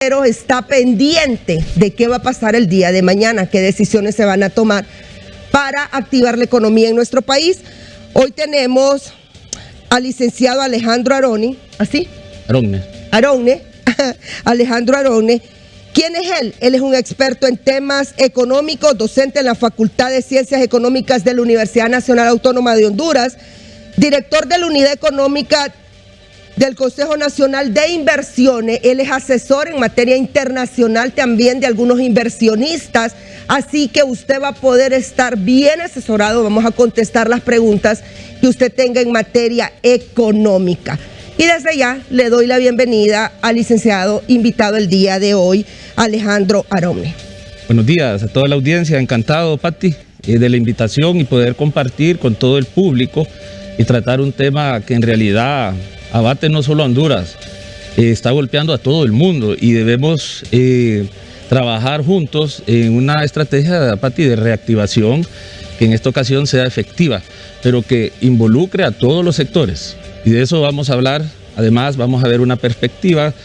Pero está pendiente de qué va a pasar el día de mañana, qué decisiones se van a tomar para activar la economía en nuestro país. Hoy tenemos al licenciado Alejandro Aronne, ¿así? Aronne, Alejandro Aronne. ¿Quién es él? Él es un experto en temas económicos, docente en la Facultad de Ciencias Económicas de la Universidad Nacional Autónoma de Honduras, director de la Unidad Económica del Consejo Nacional de Inversiones. Él es asesor en materia internacional también de algunos inversionistas, así que usted va a poder estar bien asesorado. Vamos a contestar las preguntas que usted tenga en materia económica. Y desde ya le doy la bienvenida al licenciado invitado el día de hoy, Alejandro Aronne. Buenos días a toda la audiencia, encantado, Patti, de la invitación y poder compartir con todo el público y tratar un tema que en realidad abate no solo a Honduras, está golpeando a todo el mundo y debemos trabajar juntos en una estrategia, Patti, de reactivación que en esta ocasión sea efectiva, pero que involucre a todos los sectores. Y de eso vamos a hablar. Además, vamos a ver una perspectiva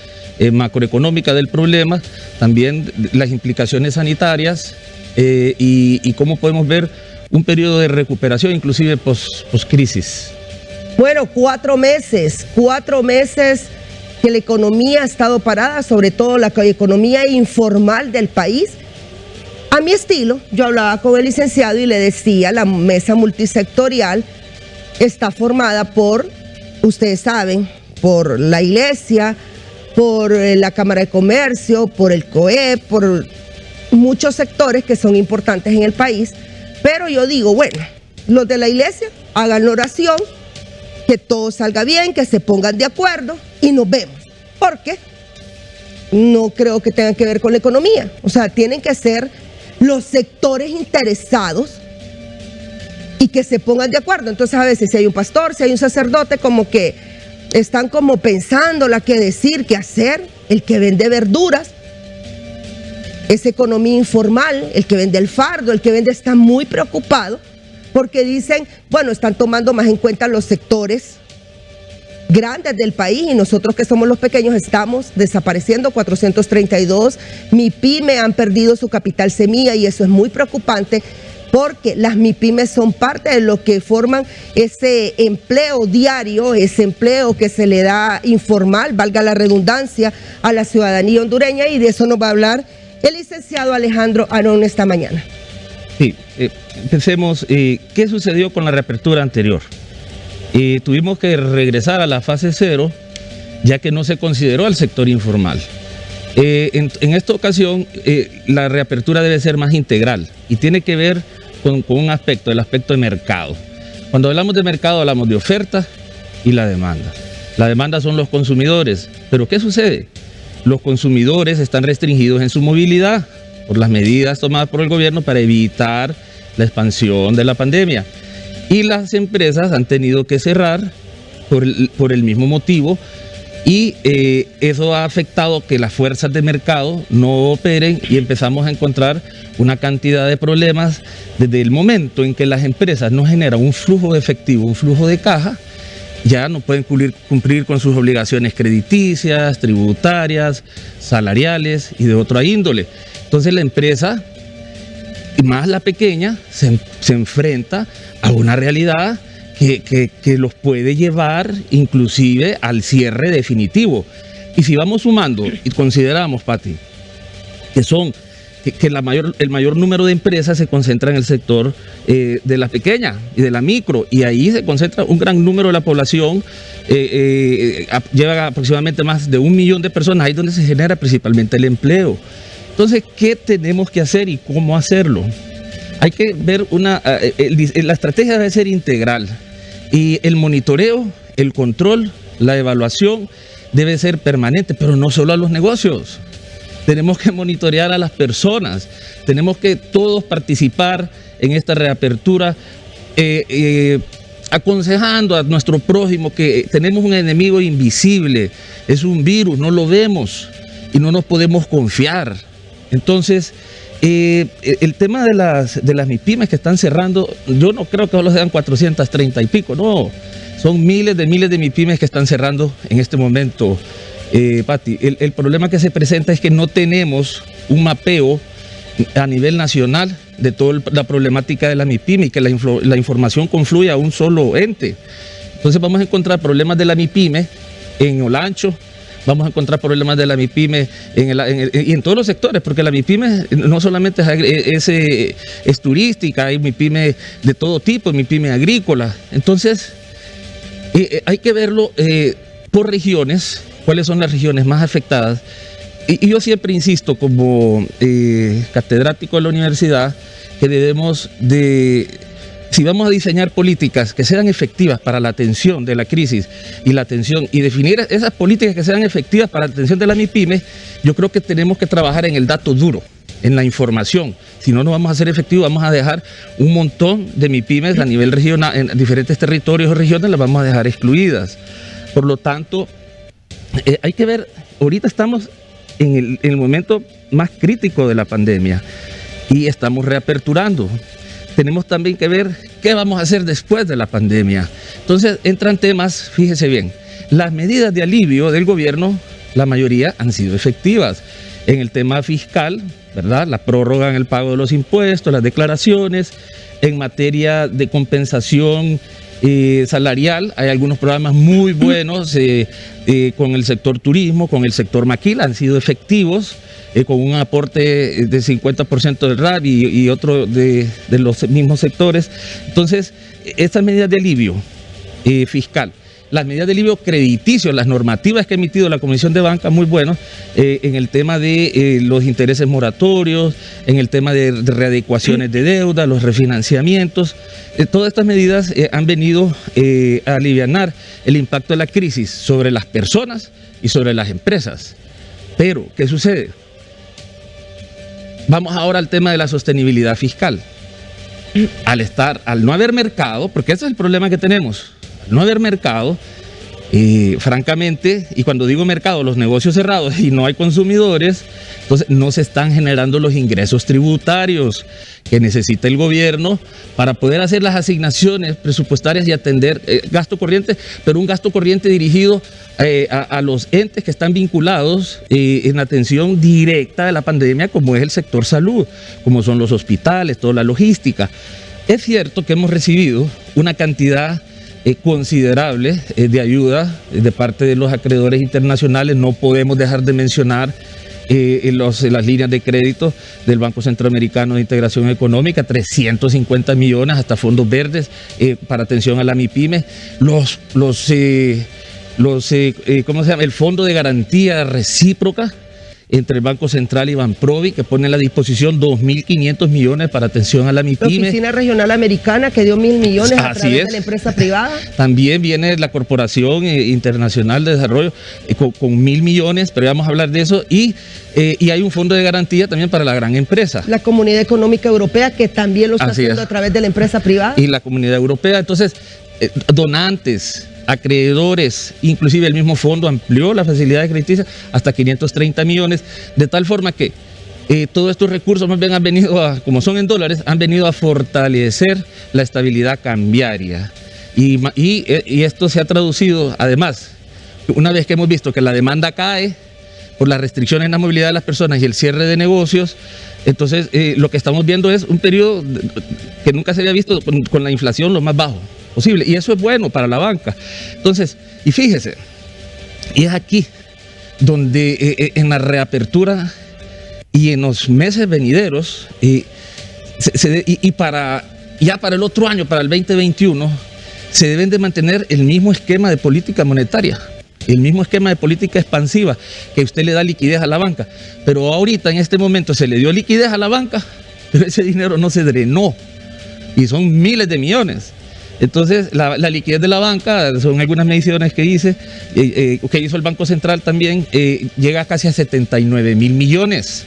macroeconómica del problema, también las implicaciones sanitarias y cómo podemos ver un periodo de recuperación, inclusive post-crisis. Bueno, 4 meses que la economía ha estado parada, sobre todo la economía informal del país. A mi estilo, yo hablaba con el licenciado y le decía, la mesa multisectorial está formada por, ustedes saben, por la iglesia, por la Cámara de Comercio, por el COE, por muchos sectores que son importantes en el país. Pero yo digo, bueno, los de la iglesia hagan la oración, que todo salga bien, que se pongan de acuerdo y nos vemos. Porque no creo que tengan que ver con la economía. O sea, tienen que ser los sectores interesados y que se pongan de acuerdo. Entonces a veces si hay un pastor, si hay un sacerdote, como que están como pensando la que decir, qué hacer. El que vende verduras, es economía informal, el que vende el fardo, el que vende está muy preocupado porque dicen, bueno, están tomando más en cuenta los sectores grandes del país y nosotros que somos los pequeños estamos desapareciendo. 432 MIPYME han perdido su capital semilla y eso es muy preocupante porque las MIPYMES son parte de lo que forman ese empleo diario, ese empleo que se le da informal, valga la redundancia, a la ciudadanía hondureña, y de eso nos va a hablar el licenciado Alejandro Aronne esta mañana. Sí, pensemos, ¿qué sucedió con la reapertura anterior? Tuvimos que regresar a la fase 0, ya que no se consideró al sector informal. En esta ocasión, la reapertura debe ser más integral y tiene que ver con un aspecto, el aspecto de mercado. Cuando hablamos de mercado, hablamos de oferta y la demanda. La demanda son los consumidores, pero ¿qué sucede? Los consumidores están restringidos en su movilidad por las medidas tomadas por el gobierno para evitar la expansión de la pandemia. Y las empresas han tenido que cerrar por el mismo motivo y eso ha afectado que las fuerzas de mercado no operen y empezamos a encontrar una cantidad de problemas desde el momento en que las empresas no generan un flujo de efectivo, un flujo de caja. Ya no pueden cumplir con sus obligaciones crediticias, tributarias, salariales y de otra índole. Entonces la empresa, y más la pequeña, se enfrenta a una realidad que los puede llevar inclusive al cierre definitivo. Y si vamos sumando y consideramos, Patti, que el mayor número de empresas se concentra en el sector de la pequeña y de la micro, y ahí se concentra un gran número de la población, lleva aproximadamente más de 1 millón de personas, ahí es donde se genera principalmente el empleo. Entonces, ¿qué tenemos que hacer y cómo hacerlo? Hay que ver la estrategia debe ser integral y el monitoreo, el control, la evaluación debe ser permanente, pero no solo a los negocios. Tenemos que monitorear a las personas, tenemos que todos participar en esta reapertura, aconsejando a nuestro prójimo que tenemos un enemigo invisible, es un virus, no lo vemos y no nos podemos confiar. Entonces, el tema de las MIPYMES que están cerrando, yo no creo que solo sean 430 y pico, no, son miles de MIPYMES que están cerrando en este momento, Pati, el problema que se presenta es que no tenemos un mapeo a nivel nacional de toda la problemática de la MIPYME y que la información confluye a un solo ente. Entonces vamos a encontrar problemas de la MIPYME en Olancho, vamos a encontrar problemas de la MIPYME y en todos los sectores, porque la MIPYME no solamente es turística, hay MIPYME de todo tipo, MIPYME agrícola. Entonces hay que verlo por regiones, cuáles son las regiones más afectadas. Y yo siempre insisto como catedrático de la universidad que debemos de, si vamos a diseñar políticas que sean efectivas para la atención de la crisis y la atención y definir esas políticas que sean efectivas para la atención de la MIPYME, yo creo que tenemos que trabajar en el dato duro, en la información. Si no, no vamos a ser efectivos, vamos a dejar un montón de MIPYMEs a nivel regional, en diferentes territorios o regiones las vamos a dejar excluidas. Por lo tanto, hay que ver, ahorita estamos en el momento más crítico de la pandemia y estamos reaperturando. Tenemos también que ver qué vamos a hacer después de la pandemia. Entonces entran temas, fíjese bien, las medidas de alivio del gobierno, la mayoría han sido efectivas. En el tema fiscal, ¿verdad? La prórroga en el pago de los impuestos, las declaraciones. En materia de compensación salarial, hay algunos programas muy buenos con el sector turismo, con el sector maquila, han sido efectivos, con un aporte de 50% del RAB y otro de los mismos sectores. Entonces, estas medidas de alivio fiscal, las medidas de alivio crediticio, las normativas que ha emitido la Comisión de Banca, muy buenos, en el tema de los intereses moratorios, en el tema de readecuaciones de deuda, los refinanciamientos. Todas estas medidas han venido a alivianar el impacto de la crisis sobre las personas y sobre las empresas. Pero, ¿qué sucede? Vamos ahora al tema de la sostenibilidad fiscal. Al no haber mercado, porque ese es el problema que tenemos, al no haber mercado, francamente, y cuando digo mercado, los negocios cerrados y no hay consumidores, entonces no se están generando los ingresos tributarios que necesita el gobierno para poder hacer las asignaciones presupuestarias y atender gasto corriente, pero un gasto corriente dirigido a los entes que están vinculados en atención directa de la pandemia, como es el sector salud, como son los hospitales, toda la logística. Es cierto que hemos recibido una cantidad considerable de ayuda de parte de los acreedores internacionales. No podemos dejar de mencionar las líneas de crédito del Banco Centroamericano de Integración Económica, 350 millones hasta fondos verdes para atención a la MIPYME, ¿cómo se llama? El Fondo de Garantía Recíproca entre el Banco Central y Banprovi, que pone a la disposición 2.500 millones para atención a la MIPYME. La Oficina Regional Americana, que dio 1.000 millones a través de la empresa privada. También viene la Corporación Internacional de Desarrollo con 1.000 millones, pero vamos a hablar de eso. Y hay un fondo de garantía también para la gran empresa. La Comunidad Económica Europea, que también lo está haciendo a través de la empresa privada. Y la Comunidad Europea. Entonces, donantes, acreedores, inclusive el mismo fondo amplió la facilidad crediticia hasta 530 millones, de tal forma que todos estos recursos más bien han venido como son en dólares, han venido a fortalecer la estabilidad cambiaria. Y esto se ha traducido, además, una vez que hemos visto que la demanda cae por las restricciones en la movilidad de las personas y el cierre de negocios, entonces lo que estamos viendo es un periodo que nunca se había visto con la inflación lo más bajo posible, y eso es bueno para la banca. Entonces, y fíjese, y es aquí donde en la reapertura y en los meses venideros para el otro año, para el 2021, se deben de mantener el mismo esquema de política monetaria, el mismo esquema de política expansiva, que usted le da liquidez a la banca. Pero ahorita, en este momento, se le dio liquidez a la banca, pero ese dinero no se drenó, y son miles de millones. Entonces, la liquidez de la banca, son algunas mediciones que hizo el Banco Central también, llega casi a 79.000 millones.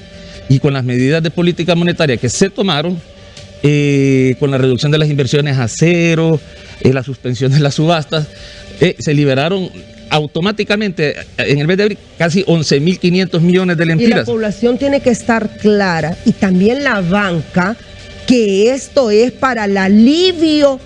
Y con las medidas de política monetaria que se tomaron, con la reducción de las inversiones a cero, la suspensión de las subastas, se liberaron automáticamente en el mes de abril casi 11.500 millones de lempiras. Y la población tiene que estar clara, y también la banca, que esto es para el alivio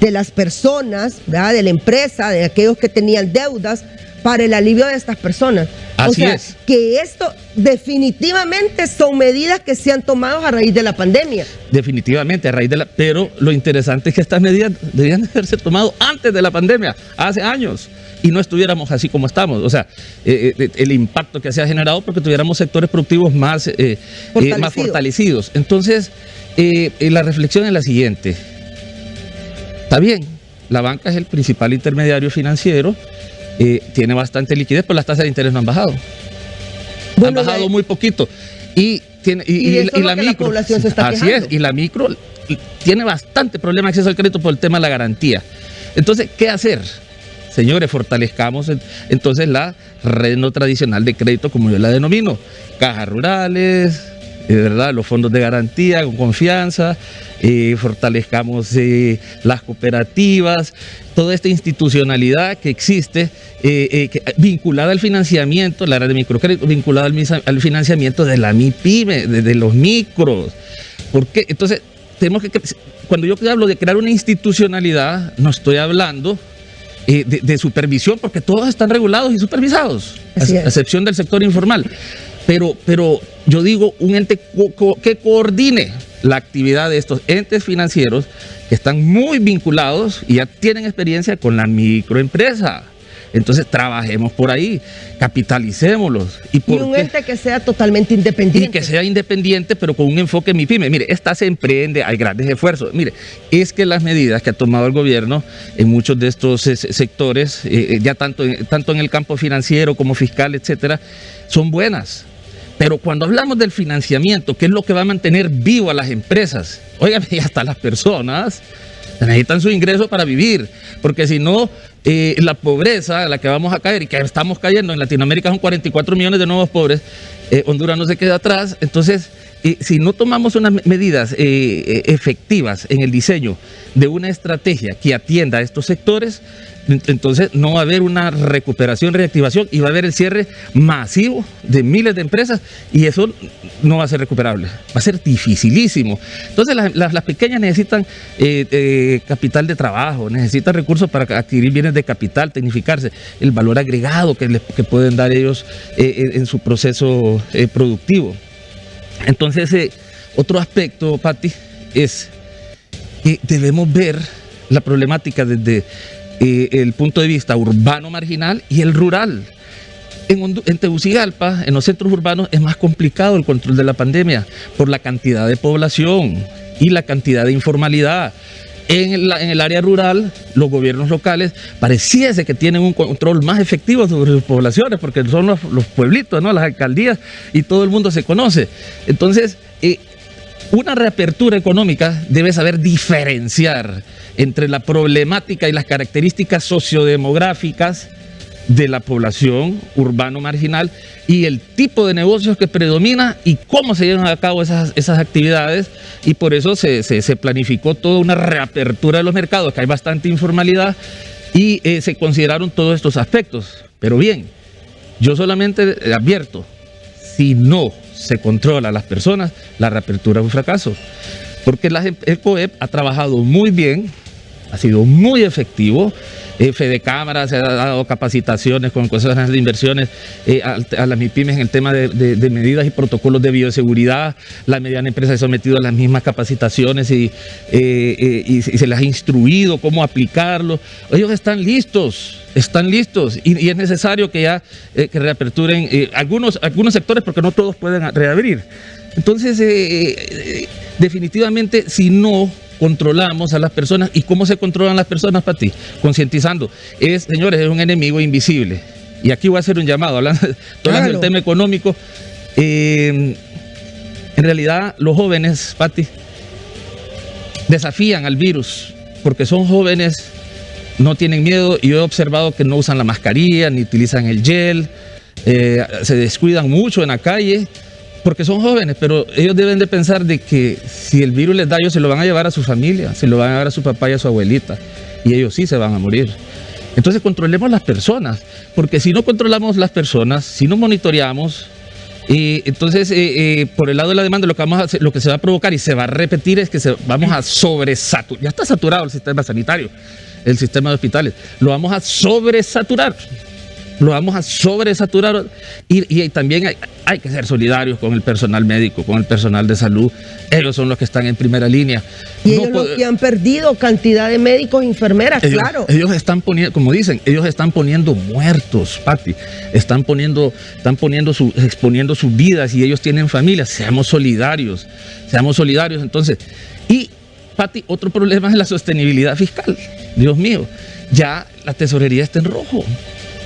de las personas, ¿verdad?, de la empresa, de aquellos que tenían deudas, para el alivio de estas personas. Así es. Que esto definitivamente son medidas que se han tomado a raíz de la pandemia. Definitivamente, a raíz de la... Pero lo interesante es que estas medidas debían de haberse tomado antes de la pandemia, hace años, y no estuviéramos así como estamos. O sea, el impacto que se ha generado porque tuviéramos sectores productivos más fortalecidos. Entonces, la reflexión es la siguiente. Está bien, la banca es el principal intermediario financiero, tiene bastante liquidez, pero las tasas de interés no han bajado. Bueno, han bajado muy poquito. Y la micro, la población se está quejando. Así es, y la micro tiene bastante problema de acceso al crédito por el tema de la garantía. Entonces, ¿qué hacer? Señores, fortalezcamos entonces la red no tradicional de crédito, como yo la denomino, cajas rurales, ¿verdad? Los fondos de garantía con confianza, fortalezcamos las cooperativas, toda esta institucionalidad que existe vinculada al financiamiento, la red de microcrédito vinculada al financiamiento de la MIPYME, de los micros. Porque entonces tenemos cuando yo hablo de crear una institucionalidad, no estoy hablando de supervisión, porque todos están regulados y supervisados, a excepción del sector informal. Pero yo digo un ente que coordine la actividad de estos entes financieros que están muy vinculados y ya tienen experiencia con la microempresa. Entonces trabajemos por ahí, capitalicémoslos. Y un ente que sea totalmente independiente. Y que sea independiente, pero con un enfoque MIPYME. Mire, esta se emprende, hay grandes esfuerzos. Mire, es que las medidas que ha tomado el gobierno en muchos de estos sectores, ya tanto en el campo financiero como fiscal, etcétera, son buenas. Pero cuando hablamos del financiamiento, que es lo que va a mantener vivo a las empresas, oigan, y hasta las personas necesitan su ingreso para vivir, porque si no, la pobreza a la que vamos a caer y que estamos cayendo en Latinoamérica son 44 millones de nuevos pobres, Honduras no se queda atrás. Entonces, si no tomamos unas medidas efectivas en el diseño de una estrategia que atienda a estos sectores, entonces no va a haber una recuperación, reactivación, y va a haber el cierre masivo de miles de empresas, y eso no va a ser recuperable, va a ser dificilísimo. Entonces las pequeñas necesitan capital de trabajo, necesitan recursos para adquirir bienes de capital, tecnificarse, el valor agregado que pueden dar ellos en su proceso productivo. Entonces, otro aspecto, Pati, es que debemos ver la problemática desde el punto de vista urbano marginal y el rural. En Tegucigalpa, en los centros urbanos, es más complicado el control de la pandemia por la cantidad de población y la cantidad de informalidad. En el área rural, los gobiernos locales pareciese que tienen un control más efectivo sobre sus poblaciones, porque son los pueblitos, ¿no? Las alcaldías, y todo el mundo se conoce. Entonces, una reapertura económica debe saber diferenciar entre la problemática y las características sociodemográficas de la población urbano marginal y el tipo de negocios que predomina y cómo se llevan a cabo esas actividades, y por eso se planificó toda una reapertura de los mercados, que hay bastante informalidad, y se consideraron todos estos aspectos. Pero bien, yo solamente advierto, si no se controla a las personas, la reapertura es un fracaso, porque el COEP ha trabajado muy bien, ha sido muy efectivo. Fedecámara se ha dado capacitaciones con cosas de inversiones a las MIPYMES en el tema de medidas y protocolos de bioseguridad. La mediana empresa se ha sometido a las mismas capacitaciones y se les ha instruido cómo aplicarlo. Ellos están listos y es necesario que ya que reaperturen algunos sectores, porque no todos pueden reabrir. Entonces, definitivamente, si no controlamos a las personas. ¿Y cómo se controlan las personas, Pati? Concientizando. Señores, es un enemigo invisible. Y aquí voy a hacer un llamado, hablando del tema económico. En realidad, los jóvenes, Pati, desafían al virus, porque son jóvenes, no tienen miedo, y yo he observado que no usan la mascarilla, ni utilizan el gel, se descuidan mucho en la calle, porque son jóvenes, pero ellos deben de pensar de que si el virus les da, ellos se lo van a llevar a su familia, se lo van a llevar a su papá y a su abuelita, y ellos sí se van a morir. Entonces controlemos las personas, porque si no controlamos las personas, si no monitoreamos, entonces por el lado de la demanda lo que se va a provocar y se va a repetir es que vamos a sobresaturar. Ya está saturado el sistema sanitario, el sistema de hospitales, lo vamos a sobresaturar. lo vamos a sobresaturar y también hay que ser solidarios con el personal médico, con el personal de salud. Ellos son los que están en primera línea. Y ellos los que han perdido cantidad de médicos e enfermeras, claro. Ellos están poniendo, como dicen, ellos están poniendo muertos, Pati. Están exponiendo sus vidas y ellos tienen familias. Seamos solidarios. Entonces, y Pati, otro problema es la sostenibilidad fiscal. Dios mío, ya la tesorería está en rojo.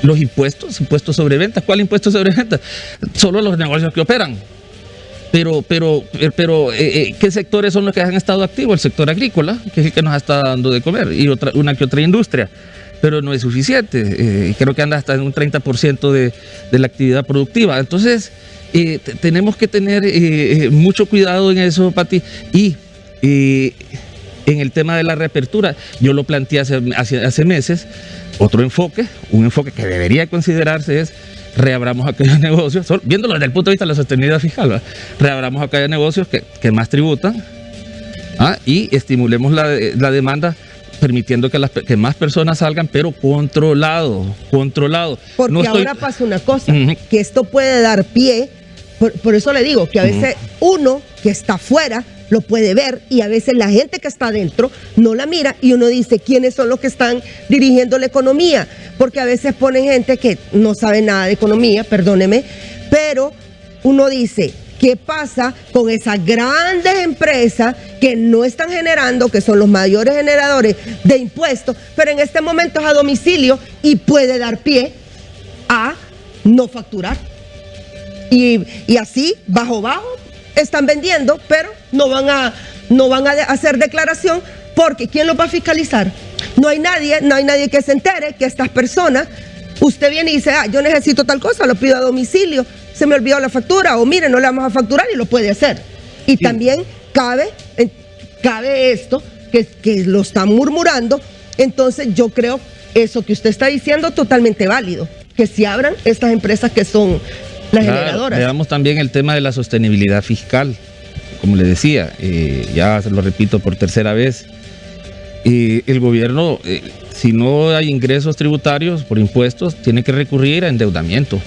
Los impuestos sobre ventas. ¿Cuál impuesto sobre ventas? Solo los negocios que operan. Pero ¿qué sectores son los que han estado activos? El sector agrícola, que es el que nos está dando de comer, y una que otra industria. Pero no es suficiente. Creo que anda hasta en un 30% de la actividad productiva. Entonces, tenemos que tener mucho cuidado en eso, Pati. Y en el tema de la reapertura, yo lo planteé hace meses. Otro enfoque, un enfoque que debería considerarse es reabramos aquellos negocios, viéndolo desde el punto de vista de la sostenibilidad fiscal, ¿verdad? Reabramos aquellos negocios que más tributan, y estimulemos la demanda permitiendo que más personas salgan, pero controlado. Porque ahora pasa una cosa, que esto puede dar pie, por eso le digo que a veces uno que está afuera lo puede ver y a veces la gente que está adentro no la mira y uno dice quiénes son los que están dirigiendo la economía, porque a veces ponen gente que no sabe nada de economía, perdóneme, pero uno dice, ¿qué pasa con esas grandes empresas que no están generando, que son los mayores generadores de impuestos, pero en este momento es a domicilio y puede dar pie a no facturar? Y así, bajo, están vendiendo, pero no van a hacer declaración, porque ¿quién los va a fiscalizar? No hay nadie que se entere que estas personas, usted viene y dice, yo necesito tal cosa, lo pido a domicilio, se me olvidó la factura, o mire, no le vamos a facturar, y lo puede hacer. Y también cabe esto, que lo están murmurando. Entonces yo creo eso que usted está diciendo totalmente válido, que se abran estas empresas que son las generadoras. Veamos también el tema de la sostenibilidad fiscal. Como le decía, ya se lo repito por tercera vez, el gobierno, si no hay ingresos tributarios por impuestos, tiene que recurrir a endeudamiento.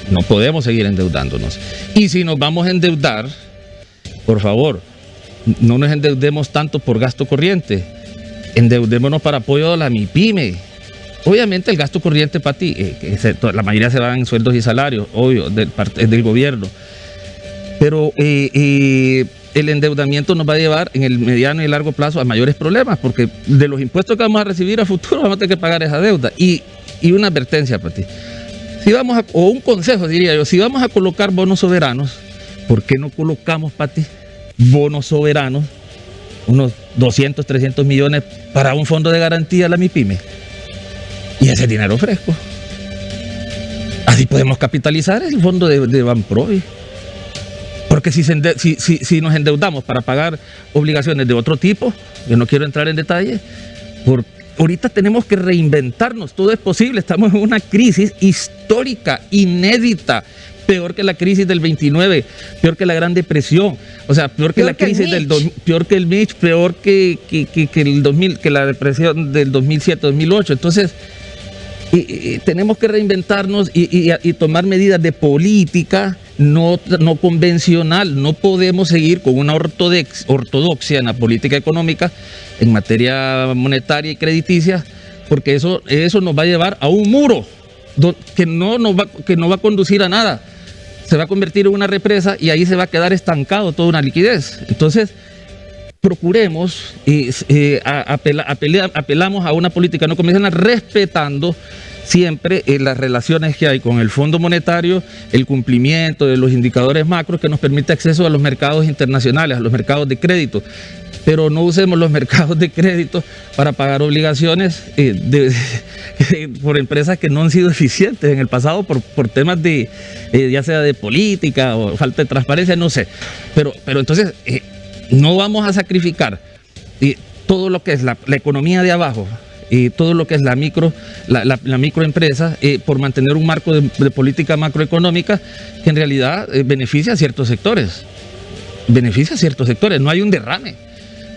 No podemos seguir endeudándonos. Y si nos vamos a endeudar, por favor, no nos endeudemos tanto por gasto corriente, endeudémonos para apoyo a la MIPYME. Obviamente el gasto corriente, Pati, la mayoría se va en sueldos y salarios, obvio, del gobierno. Pero el endeudamiento nos va a llevar en el mediano y largo plazo a mayores problemas, porque de los impuestos que vamos a recibir a futuro vamos a tener que pagar esa deuda. Y una advertencia, Pati, o un consejo diría yo, si vamos a colocar bonos soberanos, ¿por qué no colocamos, Pati, bonos soberanos, unos 200, 300 millones para un fondo de garantía a la MIPYME? Y ese dinero fresco. Así podemos capitalizar el fondo de Banprovi. Porque si nos endeudamos para pagar obligaciones de otro tipo, yo no quiero entrar en detalle, ahorita tenemos que reinventarnos, todo es posible, estamos en una crisis histórica, inédita, peor que la crisis del 29, peor que la Gran Depresión, o sea, peor que la crisis peor que el Mitch, peor que el 2000, que la depresión del 2007-2008. Entonces, tenemos que reinventarnos y tomar medidas de política no convencional. No podemos seguir con una ortodoxia en la política económica en materia monetaria y crediticia, porque eso nos va a llevar a un muro que no va a conducir a nada. Se va a convertir en una represa y ahí se va a quedar estancado toda una liquidez. Entonces, procuremos, apelamos a una política no convencional, respetando siempre las relaciones que hay con el Fondo Monetario, el cumplimiento de los indicadores macros que nos permite acceso a los mercados internacionales, a los mercados de crédito. Pero no usemos los mercados de crédito para pagar obligaciones por empresas que no han sido eficientes en el pasado por temas de ya sea de política o falta de transparencia, no sé. Pero entonces no vamos a sacrificar todo lo que es la economía de abajo, todo lo que es la microempresa, por mantener un marco de política macroeconómica que en realidad beneficia a ciertos sectores. No hay un derrame.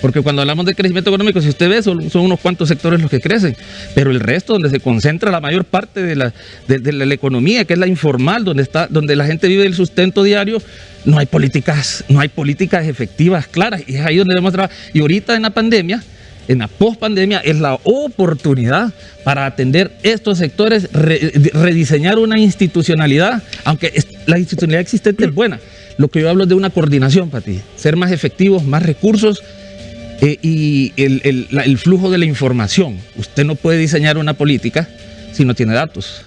Porque cuando hablamos de crecimiento económico, si usted ve, son unos cuantos sectores los que crecen, pero el resto, donde se concentra la mayor parte de la economía, que es la informal, donde la gente vive el sustento diario, no hay políticas efectivas, claras, y es ahí donde debemos trabajar. Y ahorita en la pandemia, en la pospandemia, es la oportunidad para atender estos sectores, rediseñar una institucionalidad, aunque la institucionalidad existente es buena. Lo que yo hablo es de una coordinación, Pati, ser más efectivos, más recursos, y el flujo de la información. Usted no puede diseñar una política si no tiene datos.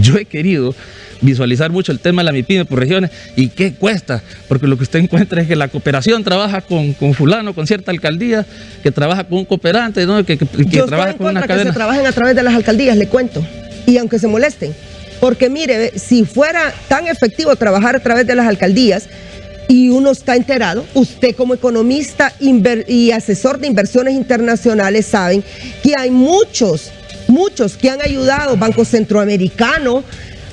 Yo he querido visualizar mucho el tema de la MIPYME por regiones y qué cuesta, porque lo que usted encuentra es que la cooperación trabaja con fulano, con cierta alcaldía, que trabaja con un cooperante, ¿no? que trabaja con una cadena. Que se trabajen a través de las alcaldías, le cuento, y aunque se molesten, porque mire, si fuera tan efectivo trabajar a través de las alcaldías, y uno está enterado, usted como economista y asesor de inversiones internacionales saben que hay muchos que han ayudado, Banco Centroamericano,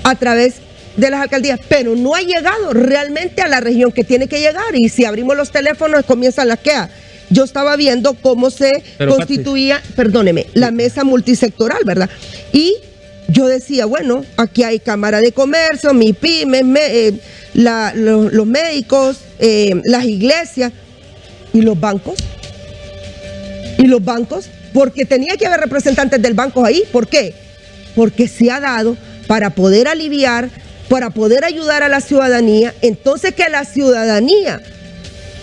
a través de las alcaldías, pero no ha llegado realmente a la región que tiene que llegar. Y si abrimos los teléfonos, comienzan las quejas. Yo estaba viendo cómo se constituía, la mesa multisectoral, ¿verdad? Y yo decía, bueno, aquí hay Cámara de Comercio, MIPYME, los médicos, las iglesias y los bancos. Porque tenía que haber representantes del banco ahí. ¿Por qué? Porque se ha dado para poder aliviar, para poder ayudar a la ciudadanía. Entonces que la ciudadanía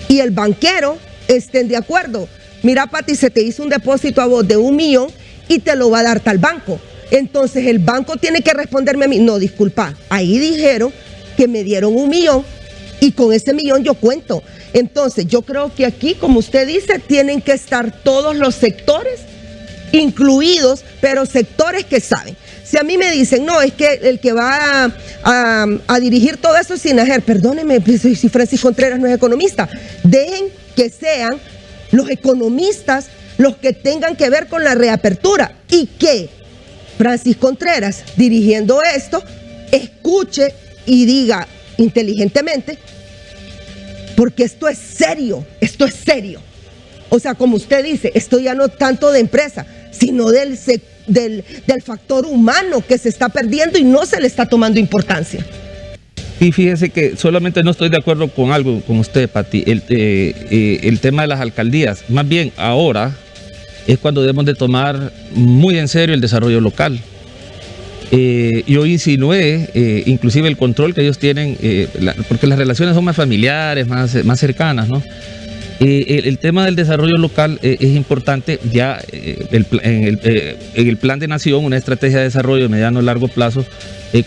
y el banquero estén de acuerdo. Mira, Pati, se te hizo un depósito a vos de 1 millón y te lo va a dar tal banco. Entonces el banco tiene que responderme a mí. No, disculpa, ahí dijeron que me dieron 1 millón y con ese 1 millón yo cuento. Entonces yo creo que aquí, como usted dice, tienen que estar todos los sectores incluidos, pero sectores que saben. Si a mí me dicen, no, es que el que va a dirigir todo eso es Sinajer, perdóneme, si Francis Contreras no es economista, dejen que sean los economistas los que tengan que ver con la reapertura y que Francis Contreras, dirigiendo esto, escuche y diga inteligentemente, porque esto es serio. O sea, como usted dice, esto ya no tanto de empresa, sino del factor humano que se está perdiendo y no se le está tomando importancia. Y fíjese que solamente no estoy de acuerdo con algo con usted, Pati, el tema de las alcaldías. Más bien, ahora es cuando debemos de tomar muy en serio el desarrollo local. Yo insinué, inclusive el control que ellos tienen, porque las relaciones son más familiares, más cercanas, ¿no? El tema del desarrollo local es importante. Ya en el Plan de Nación, una estrategia de desarrollo de mediano y largo plazo,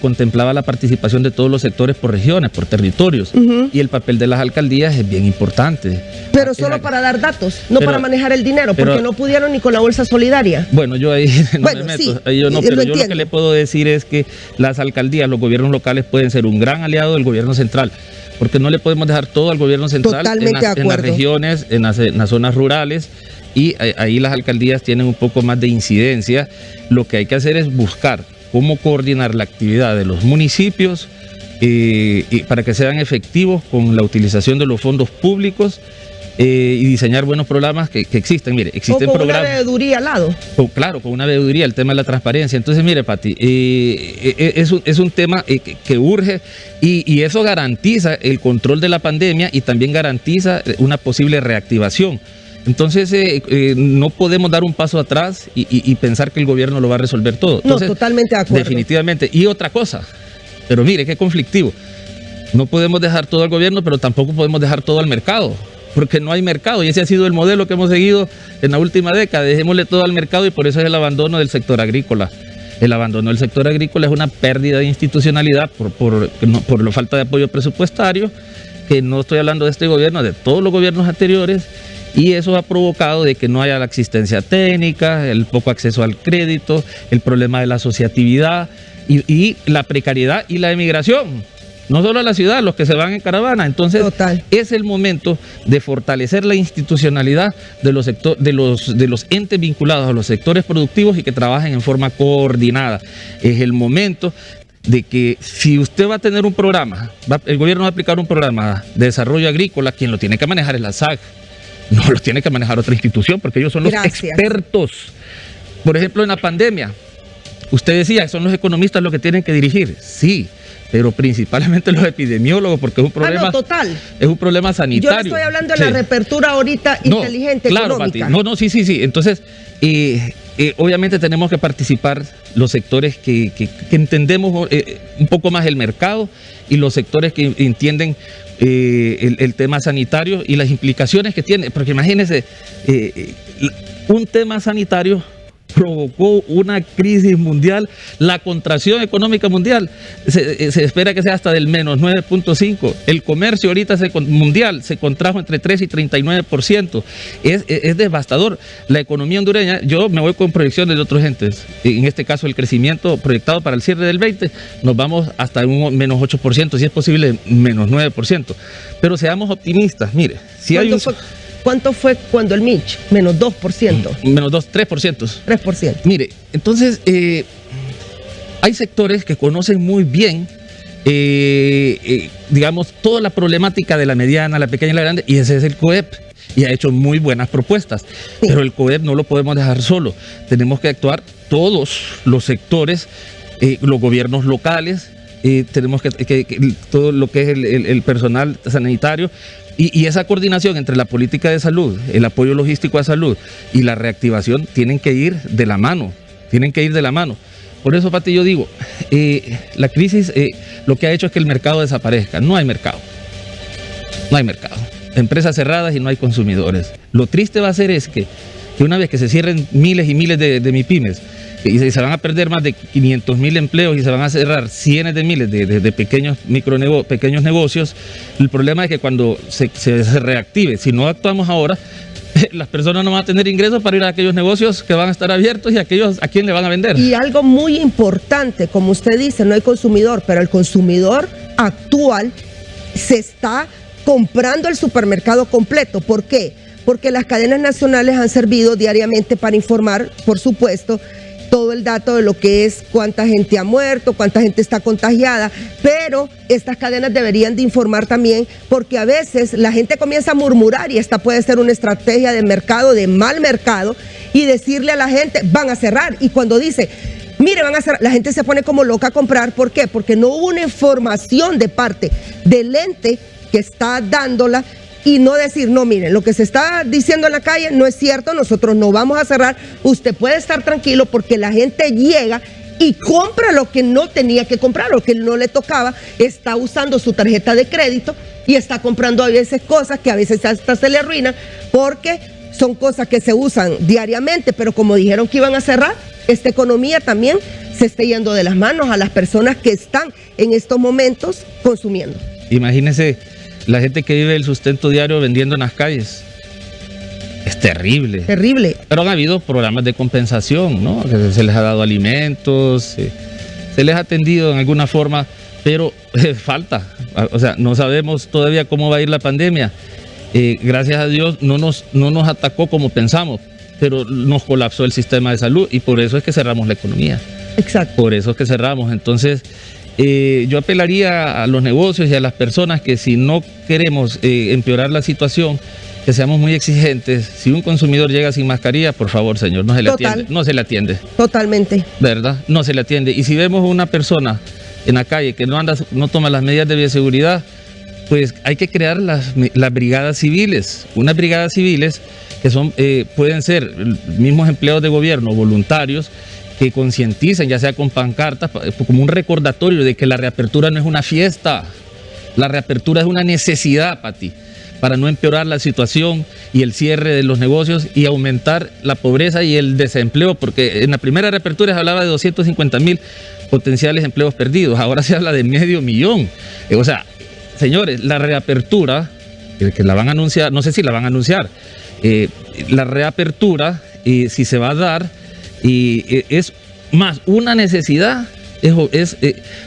contemplaba la participación de todos los sectores por regiones, por territorios, y el papel de las alcaldías es bien importante. Pero solo para dar datos, no para manejar el dinero, porque no pudieron ni con la bolsa solidaria. Bueno, yo ahí no me meto, sí, yo no, pero yo lo que le puedo decir es que las alcaldías, los gobiernos locales pueden ser un gran aliado del gobierno central, porque no le podemos dejar todo al gobierno central en las regiones, en las zonas rurales, y ahí las alcaldías tienen un poco más de incidencia. Lo que hay que hacer es buscar cómo coordinar la actividad de los municipios y para que sean efectivos con la utilización de los fondos públicos, y diseñar buenos programas que existen. Mire, existen programas. Con una veeduría al lado. Claro, con una veeduría, el tema de la transparencia. Entonces, mire, Pati, es un tema que urge, y eso garantiza el control de la pandemia y también garantiza una posible reactivación. Entonces, no podemos dar un paso atrás y pensar que el gobierno lo va a resolver todo. Entonces, no, totalmente de acuerdo. Definitivamente. Y otra cosa, pero mire, qué conflictivo. No podemos dejar todo al gobierno, pero tampoco podemos dejar todo al mercado, porque no hay mercado, y ese ha sido el modelo que hemos seguido en la última década. Dejémosle todo al mercado, y por eso es el abandono del sector agrícola. El abandono del sector agrícola es una pérdida de institucionalidad por la falta de apoyo presupuestario, que no estoy hablando de este gobierno, de todos los gobiernos anteriores, y eso ha provocado de que no haya la asistencia técnica, el poco acceso al crédito, el problema de la asociatividad y la precariedad y la emigración. No solo a la ciudad, los que se van en caravana. Entonces, es el momento de fortalecer la institucionalidad de los entes vinculados a los sectores productivos y que trabajen en forma coordinada. Es el momento de que, si usted va a tener un programa, el gobierno va a aplicar un programa de desarrollo agrícola, quien lo tiene que manejar es la SAC. No, los tiene que manejar otra institución porque ellos son los expertos. Por ejemplo, en la pandemia, usted decía, son los economistas los que tienen que dirigir. Sí, pero principalmente los epidemiólogos, porque es un problema, total. Es un problema sanitario. Yo le estoy hablando de la reapertura ahorita inteligente, claro, económica. Pati. Sí. Entonces, obviamente tenemos que participar los sectores que entendemos un poco más el mercado y los sectores que entienden el tema sanitario y las implicaciones que tiene. Porque imagínense, un tema sanitario provocó una crisis mundial, la contracción económica mundial se espera que sea hasta del menos 9.5%. El comercio ahorita mundial se contrajo entre 3 y 39%. Es devastador. La economía hondureña, yo me voy con proyecciones de otros entes. En este caso, el crecimiento proyectado para el cierre del 20, nos vamos hasta un menos 8%, si es posible, menos 9%. Pero seamos optimistas. Mire, si hay ¿Cuánto fue cuando el Mitch? Menos 2%. Menos 3%. 3%. Mire, entonces hay sectores que conocen muy bien, digamos, toda la problemática de la mediana, la pequeña y la grande, y ese es el COEP. Y ha hecho muy buenas propuestas. Sí. Pero el COEP no lo podemos dejar solo. Tenemos que actuar todos los sectores, los gobiernos locales, tenemos que todo lo que es el personal sanitario. Y esa coordinación entre la política de salud, el apoyo logístico a salud y la reactivación tienen que ir de la mano, Por eso, Pati, yo digo, la crisis lo que ha hecho es que el mercado desaparezca. No hay mercado. Empresas cerradas y no hay consumidores. Lo triste va a ser es que una vez que se cierren miles y miles de MIPYMES, y se van a perder más de 500,000 empleos y se van a cerrar cientos de miles de pequeños negocios. El problema es que cuando se reactive, si no actuamos ahora, las personas no van a tener ingresos para ir a aquellos negocios que van a estar abiertos y aquellos a quién le van a vender. Y algo muy importante, como usted dice, no hay consumidor, pero el consumidor actual se está comprando el supermercado completo. ¿Por qué? Porque las cadenas nacionales han servido diariamente para informar, por supuesto, todo el dato de lo que es cuánta gente ha muerto, cuánta gente está contagiada, pero estas cadenas deberían de informar también, porque a veces la gente comienza a murmurar y esta puede ser una estrategia de mercado, de mal mercado, y decirle a la gente, van a cerrar, y cuando dice, mire, van a cerrar, la gente se pone como loca a comprar. ¿Por qué? Porque no hubo una información de parte del ente que está dándola, y no decir, no, miren, lo que se está diciendo en la calle no es cierto, nosotros no vamos a cerrar, usted puede estar tranquilo porque la gente llega y compra lo que no tenía que comprar, lo que no le tocaba, está usando su tarjeta de crédito y está comprando a veces cosas que a veces hasta se le arruinan porque son cosas que se usan diariamente, pero como dijeron que iban a cerrar, esta economía también se está yendo de las manos a las personas que están en estos momentos consumiendo. Imagínense la gente que vive el sustento diario vendiendo en las calles. Es terrible. Terrible. Pero han habido programas de compensación, ¿no? Que se les ha dado alimentos, se les ha atendido en alguna forma, pero falta. O sea, no sabemos todavía cómo va a ir la pandemia. Gracias a Dios no nos atacó como pensamos, pero nos colapsó el sistema de salud y por eso es que cerramos la economía. Exacto. Por eso es que cerramos. Entonces, yo apelaría a los negocios y a las personas que si no queremos empeorar la situación, que seamos muy exigentes. Si un consumidor llega sin mascarilla, por favor, señor, no se le atiende. No se le atiende. Totalmente. ¿Verdad? No se le atiende. Y si vemos una persona en la calle que no toma las medidas de bioseguridad, pues hay que crear las brigadas civiles. Unas brigadas civiles que pueden ser mismos empleados de gobierno, voluntarios, que concienticen, ya sea con pancartas, como un recordatorio de que la reapertura no es una fiesta, la reapertura es una necesidad, Pati, para no empeorar la situación y el cierre de los negocios y aumentar la pobreza y el desempleo, porque en la primera reapertura se hablaba de 250,000 potenciales empleos perdidos, ahora se habla de 500,000. O sea, señores, la reapertura, que la van a anunciar, no sé si la van a anunciar, la reapertura, si se va a dar, y es más una necesidad,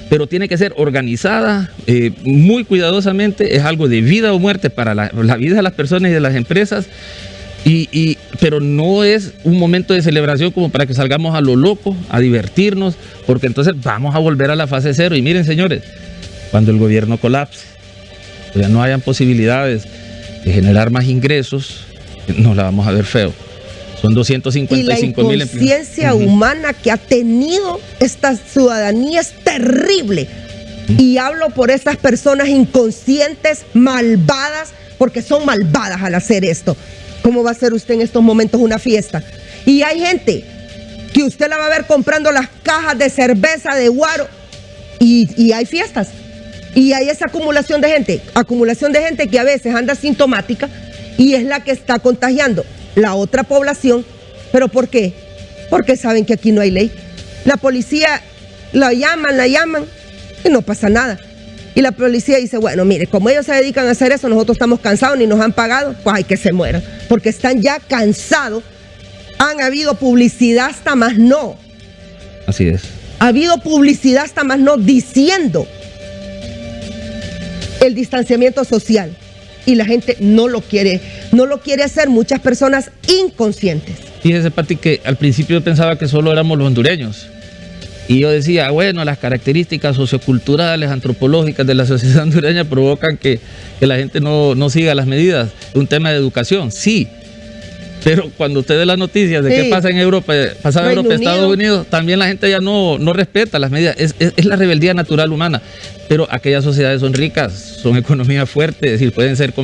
pero tiene que ser organizada muy cuidadosamente, es algo de vida o muerte para la vida de las personas y de las empresas, pero no es un momento de celebración como para que salgamos a lo loco, a divertirnos, porque entonces vamos a volver a la fase 0. Y miren, señores, cuando el gobierno colapse, ya no hayan posibilidades de generar más ingresos, nos la vamos a ver feo. Son 255.000 empleados. Y la inconsciencia humana que ha tenido esta ciudadanía es terrible. Y hablo por estas personas inconscientes, malvadas, porque son malvadas al hacer esto. ¿Cómo va a hacer usted en estos momentos una fiesta? Y hay gente que usted la va a ver comprando las cajas de cerveza, de guaro, y hay fiestas. Y hay esa acumulación de gente que a veces anda sintomática y es la que está contagiando la otra población. ¿Pero por qué? Porque saben que aquí no hay ley. La policía la llaman y no pasa nada. Y la policía dice, bueno, mire, como ellos se dedican a hacer eso, nosotros estamos cansados, ni nos han pagado, pues hay que se mueran, porque están ya cansados. Han habido publicidad hasta más no. Así es. Ha habido publicidad hasta más no diciendo el distanciamiento social. Y la gente no lo quiere hacer, muchas personas inconscientes. Fíjese, Pati, que al principio yo pensaba que solo éramos los hondureños. Y yo decía, bueno, las características socioculturales, antropológicas de la sociedad hondureña provocan que la gente no siga las medidas. Es un tema de educación, sí. Pero cuando usted ve las noticias de qué pasa en Europa, pasaba en Europa, Estados Unidos, también la gente ya no respeta las medidas. Es la rebeldía natural humana. Pero aquellas sociedades son ricas, son economías fuertes, es decir,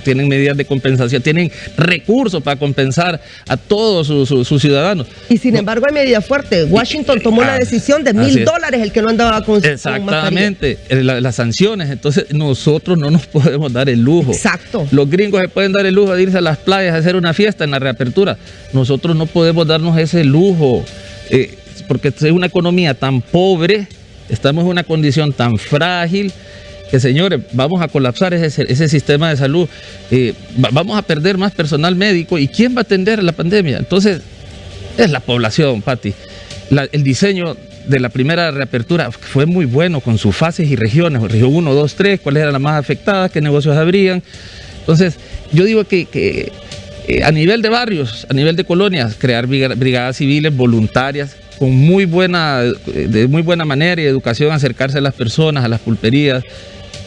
tienen medidas de compensación, tienen recursos para compensar a todos sus ciudadanos. Y sin embargo hay medidas fuertes. Washington tomó la decisión de $1,000 el que no andaba con exactamente, las sanciones. Entonces nosotros no nos podemos dar el lujo. Exacto. Los gringos se pueden dar el lujo de irse a las playas a hacer una fiesta en la reapertura. Nosotros no podemos darnos ese lujo, porque es una economía tan pobre. Estamos en una condición tan frágil que, señores, vamos a colapsar ese sistema de salud. Vamos a perder más personal médico. ¿Y quién va a atender la pandemia? Entonces, es la población, Pati. El diseño de la primera reapertura fue muy bueno con sus fases y regiones. Región 1, 2, 3, cuáles eran las más afectadas, qué negocios habrían. Entonces, yo digo que a nivel de barrios, a nivel de colonias, crear brigadas civiles voluntarias, de muy buena manera y educación, acercarse a las personas, a las pulperías,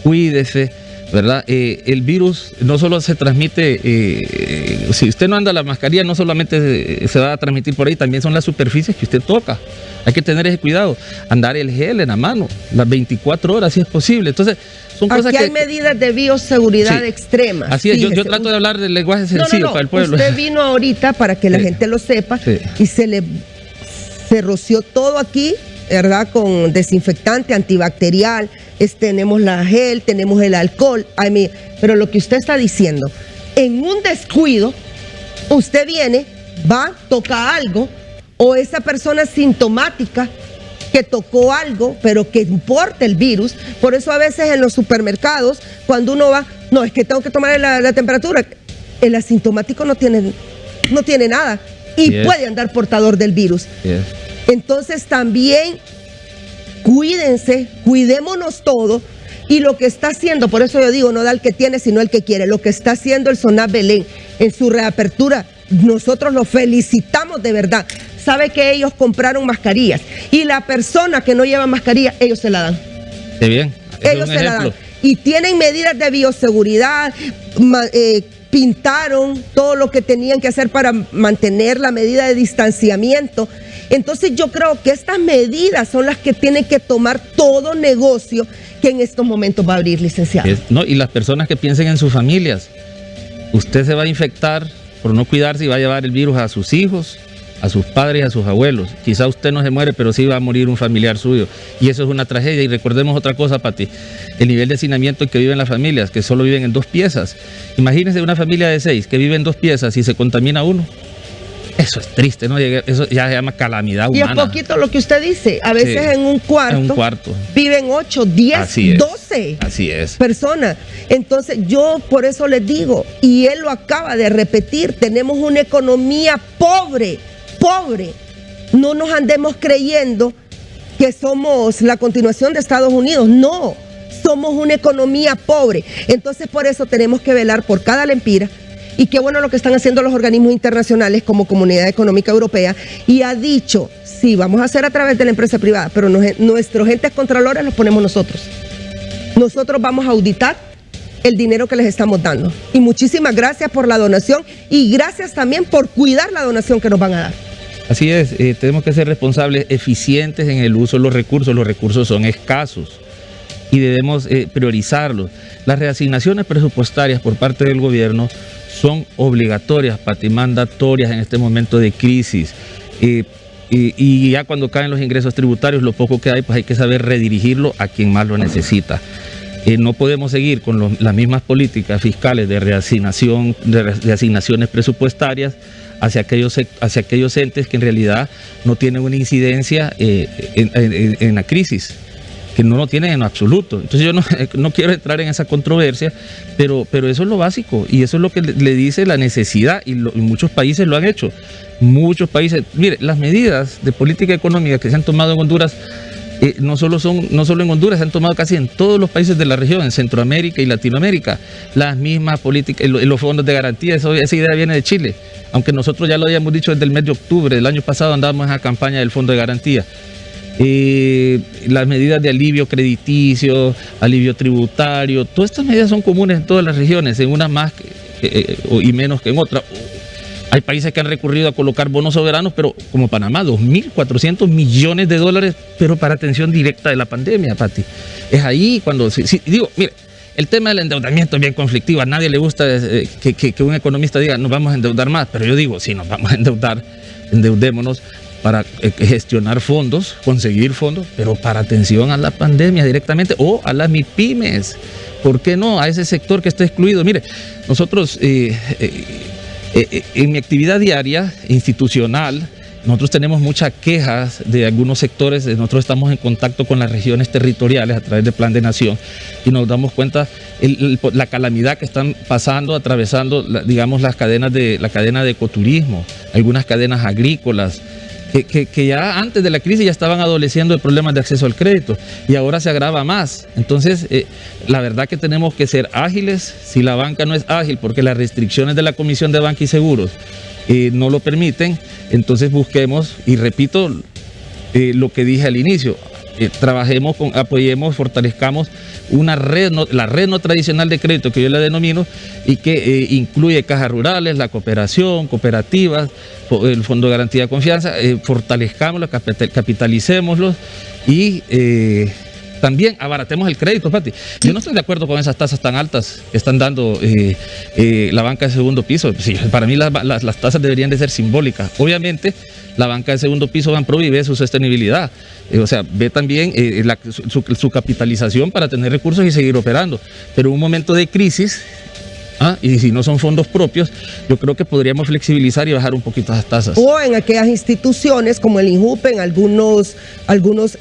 cuídese, ¿verdad? El virus no solo se transmite, si usted no anda la mascarilla, no solamente se va a transmitir por ahí, también son las superficies que usted toca. Hay que tener ese cuidado, andar el gel en la mano, las 24 horas si es posible. Entonces, son cosas que... Aquí hay medidas de bioseguridad extremas. Así es, yo trato de hablar del lenguaje sencillo para el pueblo. Usted vino ahorita para que la gente lo sepa y se roció todo aquí, ¿verdad? Con desinfectante, antibacterial, tenemos la gel, tenemos el alcohol. Pero lo que usted está diciendo, en un descuido, usted viene, va, toca algo, o esa persona sintomática que tocó algo, pero que importa el virus. Por eso a veces en los supermercados, cuando uno va, no, es que tengo que tomar la temperatura. El asintomático no tiene nada y puede andar portador del virus. Entonces también cuídense, cuidémonos todos. Y lo que está haciendo, por eso yo digo, no da el que tiene, sino el que quiere. Lo que está haciendo el SONAP Belén en su reapertura, nosotros lo felicitamos de verdad. Sabe que ellos compraron mascarillas y la persona que no lleva mascarilla, ellos se la dan. Qué bien. Ellos se la dan. Y tienen medidas de bioseguridad, pintaron todo lo que tenían que hacer para mantener la medida de distanciamiento. Entonces yo creo que estas medidas son las que tiene que tomar todo negocio que en estos momentos va a abrir, licenciado. Y las personas que piensen en sus familias. Usted se va a infectar por no cuidarse y va a llevar el virus a sus hijos, a sus padres y a sus abuelos. Quizá usted no se muere, pero sí va a morir un familiar suyo. Y eso es una tragedia. Y recordemos otra cosa, Pati. El nivel de hacinamiento que viven las familias, que solo viven en 2 piezas. Imagínense una familia de 6 que vive en 2 piezas y se contamina uno. Eso es triste, ¿no? Eso ya se llama calamidad humana. Y es poquito lo que usted dice. A veces en un cuarto viven 8, 10, 12 personas. Entonces yo por eso les digo, y él lo acaba de repetir, tenemos una economía pobre. No nos andemos creyendo que somos la continuación de Estados Unidos. No, somos una economía pobre. Entonces por eso tenemos que velar por cada lempira. Y qué bueno lo que están haciendo los organismos internacionales como Comunidad Económica Europea. Y ha dicho, sí, vamos a hacer a través de la empresa privada, pero nuestros entes controlores los ponemos nosotros. Nosotros vamos a auditar el dinero que les estamos dando. Y muchísimas gracias por la donación y gracias también por cuidar la donación que nos van a dar. Así es, tenemos que ser responsables, eficientes en el uso de los recursos son escasos y debemos priorizarlos. Las reasignaciones presupuestarias por parte del gobierno son obligatorias, mandatorias en este momento de crisis. Y ya cuando caen los ingresos tributarios, lo poco que hay, pues hay que saber redirigirlo a quien más lo necesita. No podemos seguir con las mismas políticas fiscales de reasignación, de asignaciones presupuestarias hacia aquellos entes que en realidad no tienen una incidencia en la crisis, que no lo tienen en absoluto. Entonces yo no quiero entrar en esa controversia, pero eso es lo básico y eso es lo que le dice la necesidad y muchos países lo han hecho. Muchos países, mire, las medidas de política económica que se han tomado en Honduras no solo en Honduras, se han tomado casi en todos los países de la región, en Centroamérica y Latinoamérica. Las mismas políticas, los fondos de garantía, esa idea viene de Chile. Aunque nosotros ya lo habíamos dicho desde el mes de octubre del año pasado, andábamos en la campaña del fondo de garantía. Las medidas de alivio crediticio, alivio tributario, todas estas medidas son comunes en todas las regiones, en unas más y menos que en otras. Hay países que han recurrido a colocar bonos soberanos, pero como Panamá, 2.400 millones de dólares, pero para atención directa de la pandemia, Pati. Es ahí cuando, digo, mire, el tema del endeudamiento es bien conflictivo. A nadie le gusta que un economista diga, nos vamos a endeudar más, pero yo digo, si nos vamos a endeudar, endeudémonos para gestionar fondos, conseguir fondos, pero para atención a la pandemia directamente o a las MIPYMES. ¿Por qué no? A ese sector que está excluido. Mire, nosotros... en mi actividad diaria institucional, nosotros tenemos muchas quejas de algunos sectores. Nosotros estamos en contacto con las regiones territoriales a través del Plan de Nación y nos damos cuenta la calamidad que están pasando, atravesando, digamos, la cadena de ecoturismo, algunas cadenas agrícolas, que ya antes de la crisis ya estaban adoleciendo de problemas de acceso al crédito y ahora se agrava más. Entonces, la verdad que tenemos que ser ágiles. Si la banca no es ágil porque las restricciones de la Comisión de Banca y Seguros no lo permiten, entonces busquemos, y repito lo que dije al inicio, trabajemos, apoyemos, fortalezcamos una red, la red no tradicional de crédito que yo la denomino y que incluye cajas rurales, la cooperación, cooperativas, el Fondo de Garantía de Confianza. Fortalezcámoslos, capitalicémoslos y también abaratemos el crédito, Pati. Yo no estoy de acuerdo con esas tasas tan altas que están dando la banca de segundo piso. Sí, para mí las tasas deberían de ser simbólicas. Obviamente, la banca de segundo piso Banpro-Vive su sostenibilidad. O sea, ve también su capitalización para tener recursos y seguir operando. Pero en un momento de crisis, y si no son fondos propios, yo creo que podríamos flexibilizar y bajar un poquito las tasas. O en aquellas instituciones como el INJUPE, en algunos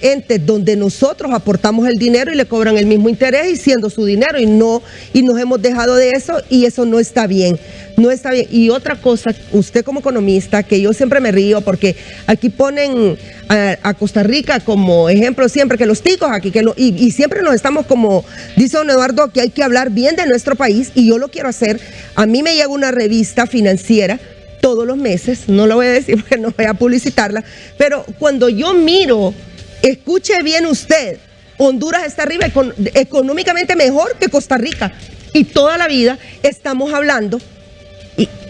entes donde nosotros aportamos el dinero y le cobran el mismo interés y siendo su dinero y nos hemos dejado de eso y eso no está bien. No está bien. Y otra cosa, usted como economista, que yo siempre me río porque aquí ponen a Costa Rica como ejemplo siempre, que los ticos aquí, y siempre nos estamos como, dice don Eduardo, que hay que hablar bien de nuestro país y yo lo quiero hacer. A mí me llega una revista financiera todos los meses, no lo voy a decir porque no voy a publicitarla, pero cuando yo miro, escuche bien usted, Honduras está arriba económicamente mejor que Costa Rica y toda la vida estamos hablando.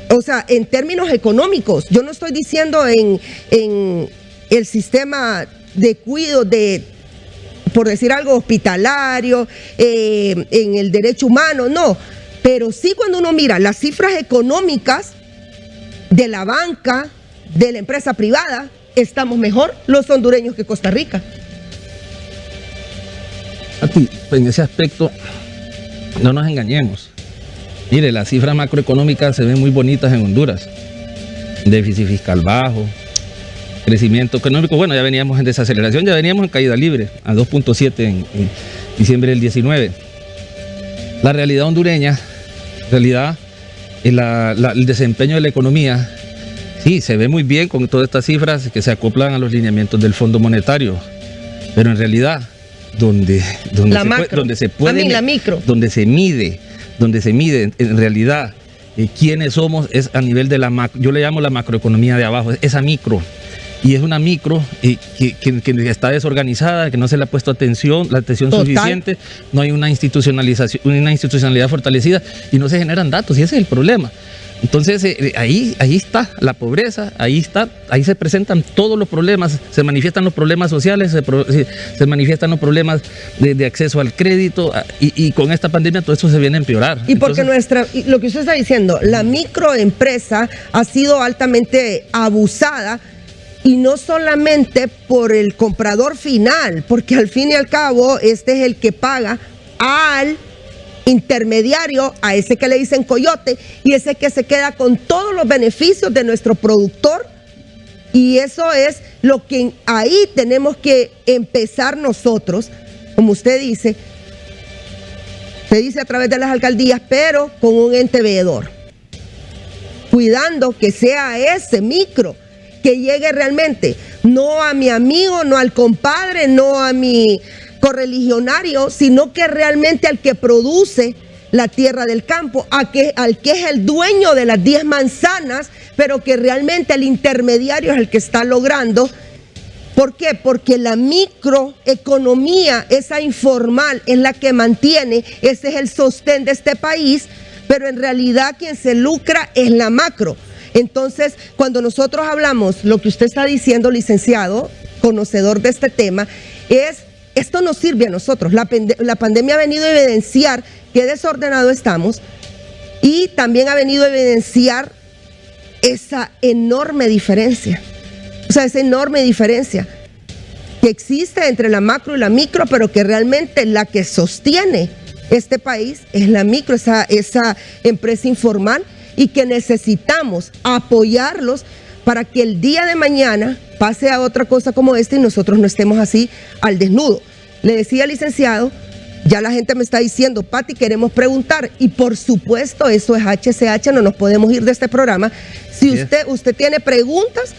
O sea, en términos económicos, yo no estoy diciendo en el sistema de cuidado, por decir algo, hospitalario, en el derecho humano, no. Pero sí cuando uno mira las cifras económicas de la banca, de la empresa privada, estamos mejor los hondureños que Costa Rica. En ese aspecto, no nos engañemos. Mire, las cifras macroeconómicas se ven muy bonitas en Honduras. Déficit fiscal bajo, crecimiento económico, bueno, ya veníamos en desaceleración, ya veníamos en caída libre, a 2.7 en diciembre del 19. La realidad hondureña, el desempeño de la economía, sí, se ve muy bien con todas estas cifras que se acoplan a los lineamientos del Fondo Monetario, pero en realidad, donde se mide en realidad quiénes somos es a nivel de yo le llamo la macroeconomía de abajo, esa micro. y es una micro que está desorganizada, que no se le ha puesto la atención suficiente, no hay una institucionalidad fortalecida y no se generan datos, y ese es el problema. Entonces ahí está la pobreza, ahí se presentan todos los problemas, se manifiestan los problemas sociales, se manifiestan los problemas de acceso al crédito, y con esta pandemia todo esto se viene a empeorar. Y porque lo que usted está diciendo, la microempresa ha sido altamente abusada, y no solamente por el comprador final, porque al fin y al cabo este es el que paga al intermediario, a ese que le dicen coyote, y ese que se queda con todos los beneficios de nuestro productor. Y eso es lo que ahí tenemos que empezar nosotros, como usted dice, se dice a través de las alcaldías, pero con un ente veedor, cuidando que sea ese micro, que llegue realmente, no a mi amigo, no al compadre, no a mi correligionario, sino que realmente al que produce la tierra del campo, al que es el dueño de las 10 manzanas, pero que realmente el intermediario es el que está logrando. ¿Por qué? Porque la microeconomía, esa informal, es la que mantiene, ese es el sostén de este país, pero en realidad quien se lucra es la macro. Entonces, cuando nosotros hablamos, lo que usted está diciendo, licenciado, conocedor de este tema, esto nos sirve a nosotros. La pandemia ha venido a evidenciar qué desordenado estamos, y también ha venido a evidenciar esa enorme diferencia. O sea, esa enorme diferencia que existe entre la macro y la micro, pero que realmente la que sostiene este país es la micro, esa empresa informal, y que necesitamos apoyarlos para que el día de mañana pase a otra cosa como esta y nosotros no estemos así al desnudo. Le decía al licenciado, ya la gente me está diciendo, Pati, queremos preguntar, y por supuesto eso es HCH, no nos podemos ir de este programa. Si usted tiene preguntas,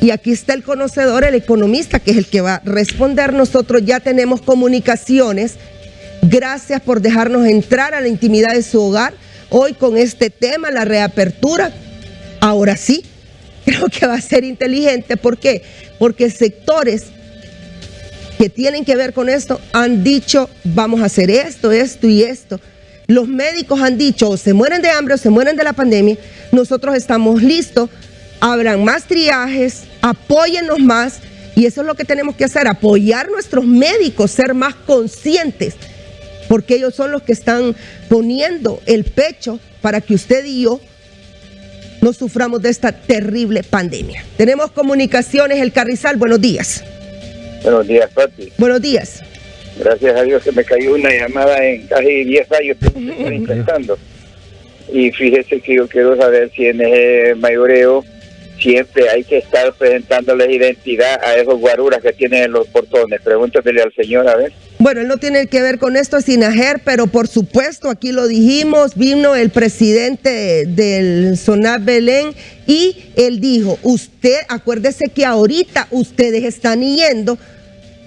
y aquí está el conocedor, el economista, que es el que va a responder. Nosotros ya tenemos comunicaciones. Gracias por dejarnos entrar a la intimidad de su hogar hoy con este tema, la reapertura. Ahora sí, creo que va a ser inteligente. ¿Por qué? Porque sectores que tienen que ver con esto han dicho, vamos a hacer esto, esto y esto. Los médicos han dicho, o se mueren de hambre o se mueren de la pandemia. Nosotros estamos listos, habrán más triajes, apóyennos más, y eso es lo que tenemos que hacer, apoyar a nuestros médicos, ser más conscientes, porque ellos son los que están poniendo el pecho para que usted y yo no suframos de esta terrible pandemia. Tenemos comunicaciones, el Carrizal, buenos días. Buenos días, Pati. Buenos días. Gracias a Dios que me cayó una llamada en casi 10 años que estoy intentando. Y fíjese que yo quiero saber si en el mayoreo siempre hay que estar presentándoles identidad a esos guaruras que tienen en los portones. Pregúntele al señor, a ver. Bueno, él no tiene que ver con esto, Sinajer, pero por supuesto, aquí lo dijimos, vino el presidente del SONAP Belén y él dijo, usted, acuérdese que ahorita ustedes están yendo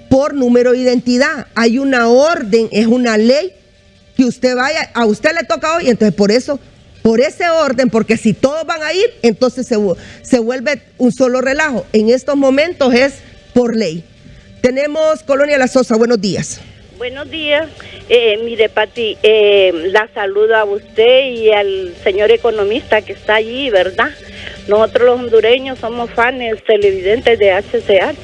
por número de identidad. Hay una orden, es una ley que usted vaya, a usted le toca hoy, entonces por eso, por ese orden, porque si todos van a ir, entonces se vuelve un solo relajo. En estos momentos es por ley. Tenemos Colonia La Sosa, buenos días. Buenos días. Mire, Pati, la saludo a usted y al señor economista que está allí, ¿verdad? Nosotros los hondureños somos fans televidentes de HCH.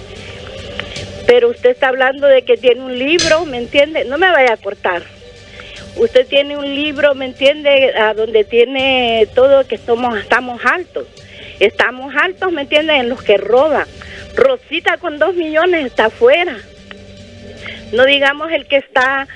Pero usted está hablando de que tiene un libro, ¿me entiende? No me vaya a cortar. Usted tiene un libro, ¿me entiende? A donde tiene todo que estamos altos. Estamos altos, ¿me entiende? En los que roban. Rosita con 2 millones está afuera. No digamos el que está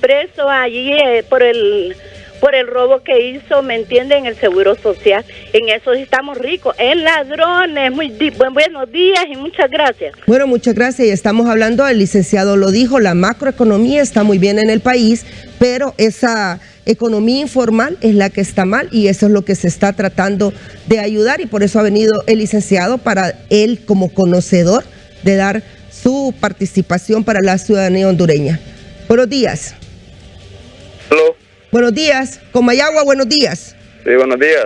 preso allí por el robo que hizo, ¿me entiende? En el Seguro Social. En eso sí estamos ricos. En ladrones. Buenos días y muchas gracias. Bueno, muchas gracias. Y estamos hablando, el licenciado lo dijo, la macroeconomía está muy bien en el país, pero esa economía informal es la que está mal y eso es lo que se está tratando de ayudar y por eso ha venido el licenciado para él como conocedor de dar su participación para la ciudadanía hondureña. Buenos días. Hello. Buenos días. Comayagua, buenos días. Sí, buenos días.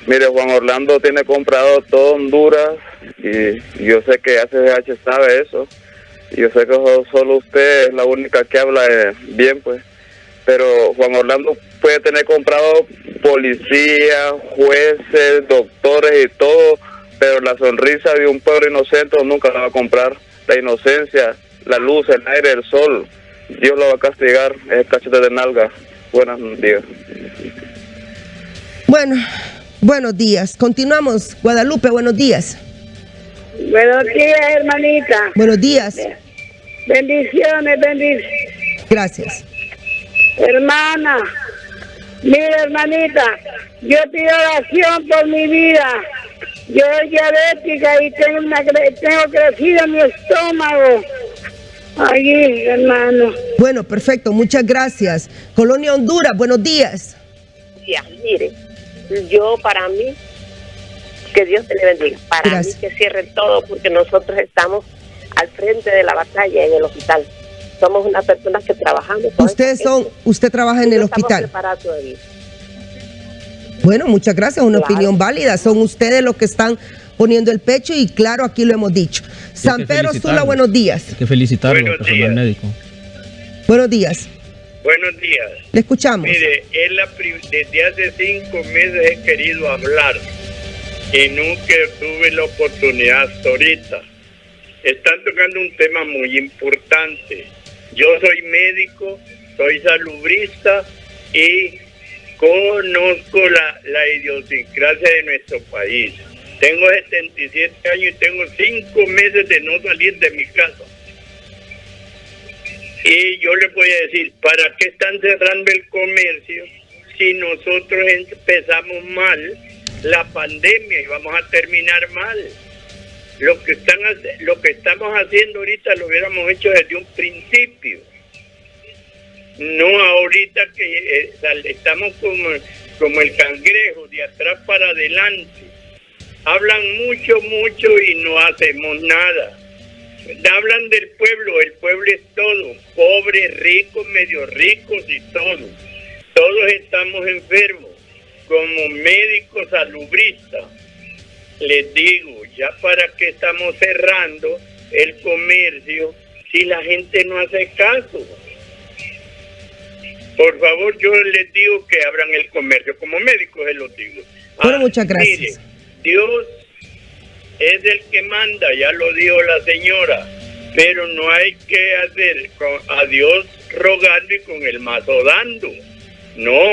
Mire, Juan Orlando tiene comprado todo Honduras y yo sé que ACDH sabe eso. Y yo sé que solo usted es la única que habla bien, pues. Pero Juan Orlando puede tener comprado policía, jueces, doctores y todo, pero la sonrisa de un pueblo inocente nunca la va a comprar. La inocencia, la luz, el aire, el sol, Dios lo va a castigar. Es el cachete de nalga. Buenos días. Bueno, buenos días. Continuamos. Guadalupe, buenos días. Buenos días, hermanita. Buenos días. Bendiciones, Gracias. hermana. Mira, hermanita, yo pido oración por mi vida. Yo soy diabética y tengo crecido mi estómago. Allí, hermano. Bueno, perfecto. Muchas gracias. Colonia Honduras, buenos días. Mire, para mí, que Dios te le bendiga. Para Gracias. mí que cierre todo, porque nosotros estamos al frente de la batalla en el hospital. Somos unas personas que trabajamos. Usted trabaja en el hospital. Estamos preparados todavía. Bueno, muchas gracias, una Claro. opinión válida. Son ustedes los que están poniendo el pecho y claro, aquí lo hemos dicho. San Pedro Sula, buenos días. Hay que felicitarlo, Buenos personal días. médico. Buenos días. Buenos días. Le escuchamos. Mire, desde hace 5 meses he querido hablar y nunca tuve la oportunidad hasta ahorita. Están tocando un tema muy importante. Yo soy médico, soy salubrista y conozco la idiosincrasia de nuestro país. Tengo 77 años y tengo 5 meses de no salir de mi casa. Y yo les voy a decir, ¿para qué están cerrando el comercio si nosotros empezamos mal la pandemia y vamos a terminar mal? Lo que estamos haciendo ahorita lo hubiéramos hecho desde un principio. No ahorita que estamos como el cangrejo, de atrás para adelante. Hablan mucho y no hacemos nada. Hablan del pueblo, el pueblo es todo, pobres, ricos, medio ricos y todo. Todos estamos enfermos, como médicos salubristas. Les digo, ya para qué estamos cerrando el comercio si la gente no hace caso. Por favor, yo les digo que abran el comercio, como médicos se los digo. Bueno, muchas gracias. Mire, Dios es el que manda, ya lo dijo la señora, pero no hay que hacer a Dios rogando y con el mazo dando. No,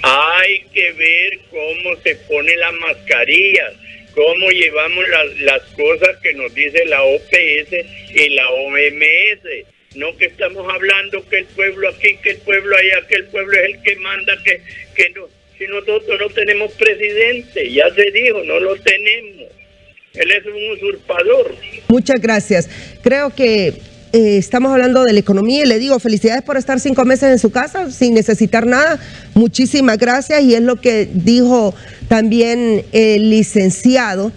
hay que ver cómo se ponen las mascarillas, cómo llevamos las cosas que nos dice la OPS y la OMS. No que estamos hablando que el pueblo aquí, que el pueblo allá, que el pueblo es el que manda, que no. Si nosotros no tenemos presidente, ya se dijo, no lo tenemos. Él es un usurpador. Muchas gracias. Creo que estamos hablando de la economía y le digo felicidades por estar 5 meses en su casa sin necesitar nada. Muchísimas gracias y es lo que dijo también el licenciado.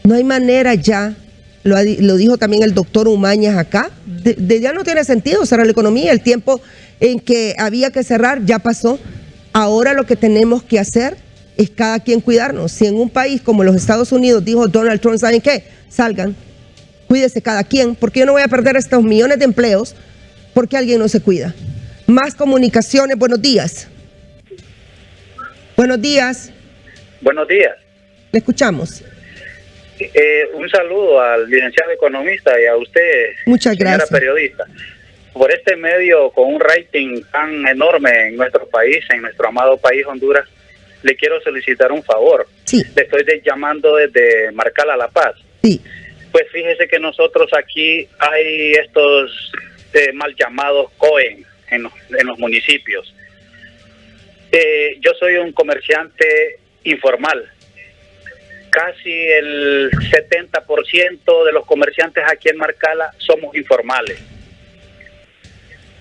No hay manera ya, lo dijo también el doctor Umañas acá, ya no tiene sentido cerrar la economía. El tiempo en que había que cerrar ya pasó. Ahora lo que tenemos que hacer es cada quien cuidarnos. Si en un país como los Estados Unidos dijo Donald Trump, ¿saben qué? Salgan, cuídese cada quien, porque yo no voy a perder estos millones de empleos porque alguien no se cuida. Más comunicaciones, buenos días. Buenos días. Buenos días. Le escuchamos. Un saludo al licenciado economista y a usted, Muchas señora gracias. periodista. Por este medio, con un rating tan enorme en nuestro país, en nuestro amado país Honduras, le quiero solicitar un favor. Sí. Le estoy llamando desde Marcala La Paz. Sí. Pues fíjese que nosotros aquí hay estos mal llamados COEN en los municipios. Yo soy un comerciante informal. Casi el 70% de los comerciantes aquí en Marcala somos informales.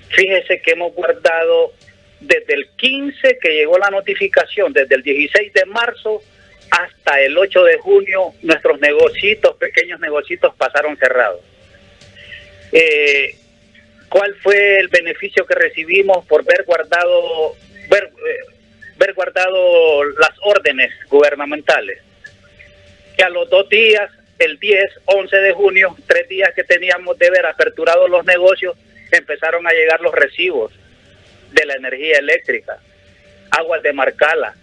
Fíjese que hemos guardado desde el 15 que llegó la notificación, desde el 16 de marzo hasta el 8 de junio, nuestros negocios, pequeños negocios pasaron cerrados. ¿Cuál fue el beneficio que recibimos por ver haber guardado las órdenes gubernamentales. Que a los 2 días, el 10, 11 de junio, 3 días que teníamos de ver aperturados los negocios, empezaron a llegar los recibos de la energía eléctrica, Aguas de Marcala,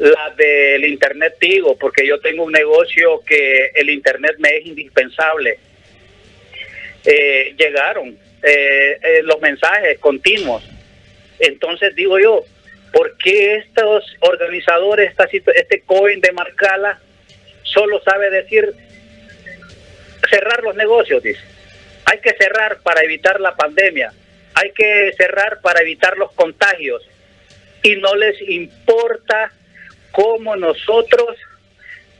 la del internet Tigo, porque yo tengo un negocio que el internet me es indispensable. Llegaron los mensajes continuos. Entonces digo yo, ¿por qué estos organizadores, este COEN de Marcala, solo sabe decir cerrar los negocios? Dice, hay que cerrar para evitar la pandemia, hay que cerrar para evitar los contagios, y no les importa cómo nosotros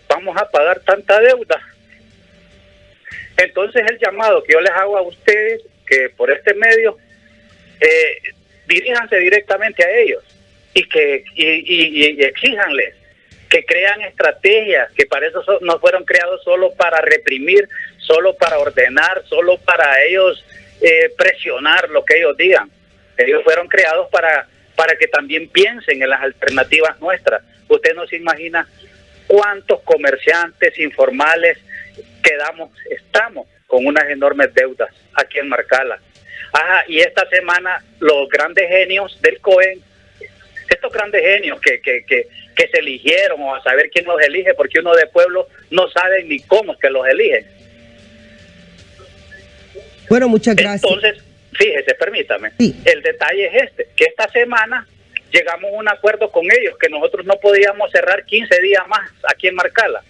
vamos a pagar tanta deuda. Entonces el llamado que yo les hago a ustedes, que por este medio diríjanse directamente a ellos y exíjanles que crean estrategias, que para eso no fueron creados solo para reprimir, solo para ordenar, solo para ellos presionar lo que ellos digan. Ellos fueron creados para que también piensen en las alternativas nuestras. Usted no se imagina cuántos comerciantes informales estamos con unas enormes deudas aquí en Marcala. Y esta semana los grandes genios del COEN, estos grandes genios que se eligieron, o a saber quién los elige, porque uno de pueblo no sabe ni cómo es que los eligen. Bueno, muchas gracias. Entonces, fíjese, permítame, sí. El detalle es que esta semana llegamos a un acuerdo con ellos, que nosotros no podíamos cerrar 15 días más aquí en Marcala.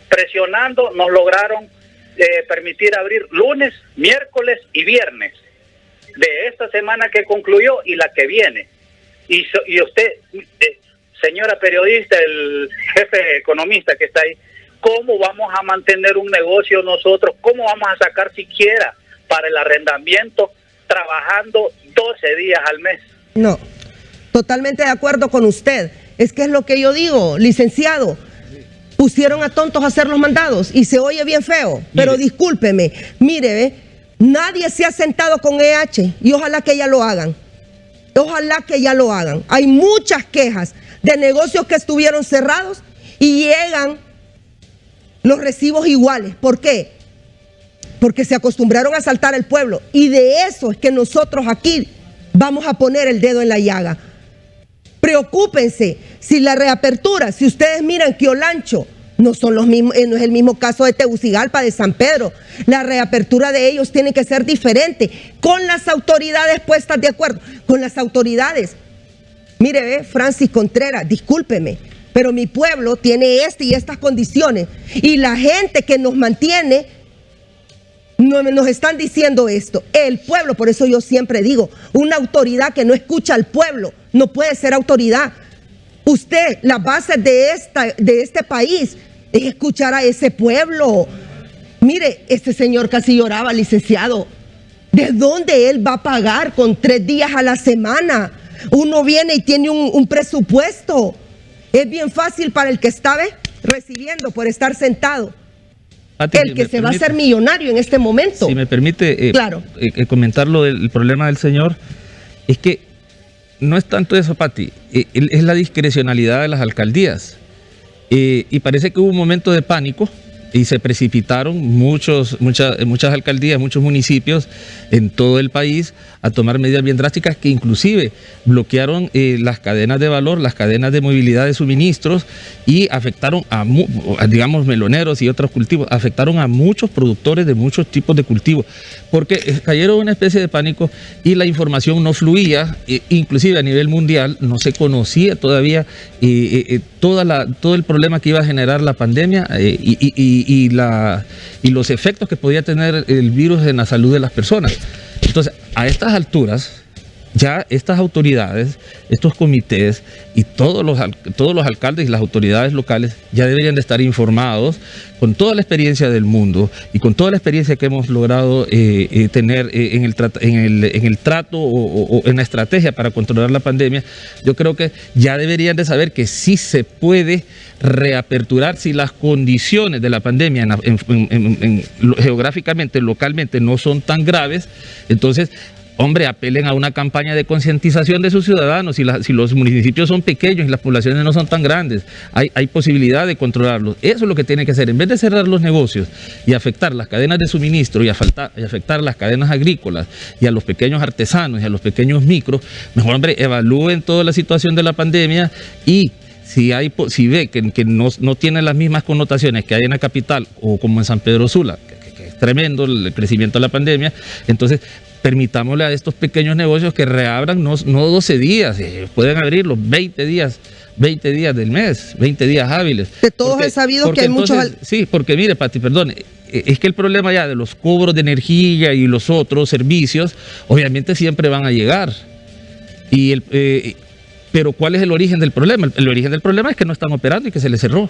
Presionando, nos lograron permitir abrir lunes, miércoles y viernes de esta semana que concluyó y la que viene. Y usted, señora periodista, el jefe economista que está ahí, ¿cómo vamos a mantener un negocio nosotros? ¿Cómo vamos a sacar siquiera para el arrendamiento trabajando 12 días al mes? No, totalmente de acuerdo con usted. Es que es lo que yo digo, licenciado. Pusieron a tontos a hacer los mandados y se oye bien feo, pero discúlpeme, mire, nadie se ha sentado con EH y ojalá que ya lo hagan. Ojalá que ya lo hagan. Hay muchas quejas de negocios que estuvieron cerrados y llegan los recibos iguales. ¿Por qué? Porque se acostumbraron a asaltar al pueblo, y de eso es que nosotros aquí vamos a poner el dedo en la llaga. Preocúpense si la reapertura, si ustedes miran que Olancho no son los mismos, no es el mismo caso de Tegucigalpa, de San Pedro. La reapertura de ellos tiene que ser diferente, con las autoridades puestas de acuerdo, con las autoridades. Mire, Francis Contreras, discúlpeme, pero mi pueblo tiene estas condiciones, y la gente que nos mantiene nos están diciendo esto. El pueblo, por eso yo siempre digo, una autoridad que no escucha al pueblo no puede ser autoridad. Usted, la base de este país es escuchar a ese pueblo. Mire, este señor casi lloraba, licenciado. ¿De dónde él va a pagar con 3 días a la semana? Uno viene y tiene un presupuesto. Es bien fácil para el que está recibiendo por estar sentado. Pati, el que se va a hacer millonario en este momento. Si me permite claro. Comentar lo del problema del señor, es que no es tanto eso, Pati, es la discrecionalidad de las alcaldías. Y parece que hubo un momento de pánico y se precipitaron muchas alcaldías, muchos municipios en todo el país a tomar medidas bien drásticas que inclusive bloquearon las cadenas de valor, las cadenas de movilidad de suministros, y afectaron a digamos, meloneros y otros cultivos, afectaron a muchos productores de muchos tipos de cultivos, porque cayeron en una especie de pánico y la información no fluía, inclusive a nivel mundial no se conocía todavía todo el problema que iba a generar la pandemia y los efectos que podía tener el virus en la salud de las personas. Entonces, a estas alturas, ya estas autoridades, estos comités y todos los alcaldes y las autoridades locales ya deberían de estar informados con toda la experiencia del mundo y con toda la experiencia que hemos logrado tener en el trato o en la estrategia para controlar la pandemia. Yo creo que ya deberían de saber que sí se puede reaperturar si las condiciones de la pandemia geográficamente, localmente no son tan graves. Entonces hombre, apelen a una campaña de concientización de sus ciudadanos. Si los municipios son pequeños y las poblaciones no son tan grandes, hay posibilidad de controlarlos. Eso es lo que tiene que hacer. En vez de cerrar los negocios y afectar las cadenas de suministro y afectar las cadenas agrícolas y a los pequeños artesanos y a los pequeños micros, mejor, hombre, evalúen toda la situación de la pandemia y si ve que no tiene las mismas connotaciones que hay en la capital o como en San Pedro Sula, que es tremendo el crecimiento de la pandemia, entonces permitámosle a estos pequeños negocios que reabran no 12 días, pueden abrirlos 20 días del mes, 20 días hábiles. De todos he sabido que hay muchos... Sí, porque mire, Pati, perdón, es que el problema ya de los cobros de energía y los otros servicios, obviamente siempre van a llegar. Pero ¿cuál es el origen del problema? El origen del problema es que no están operando y que se les cerró.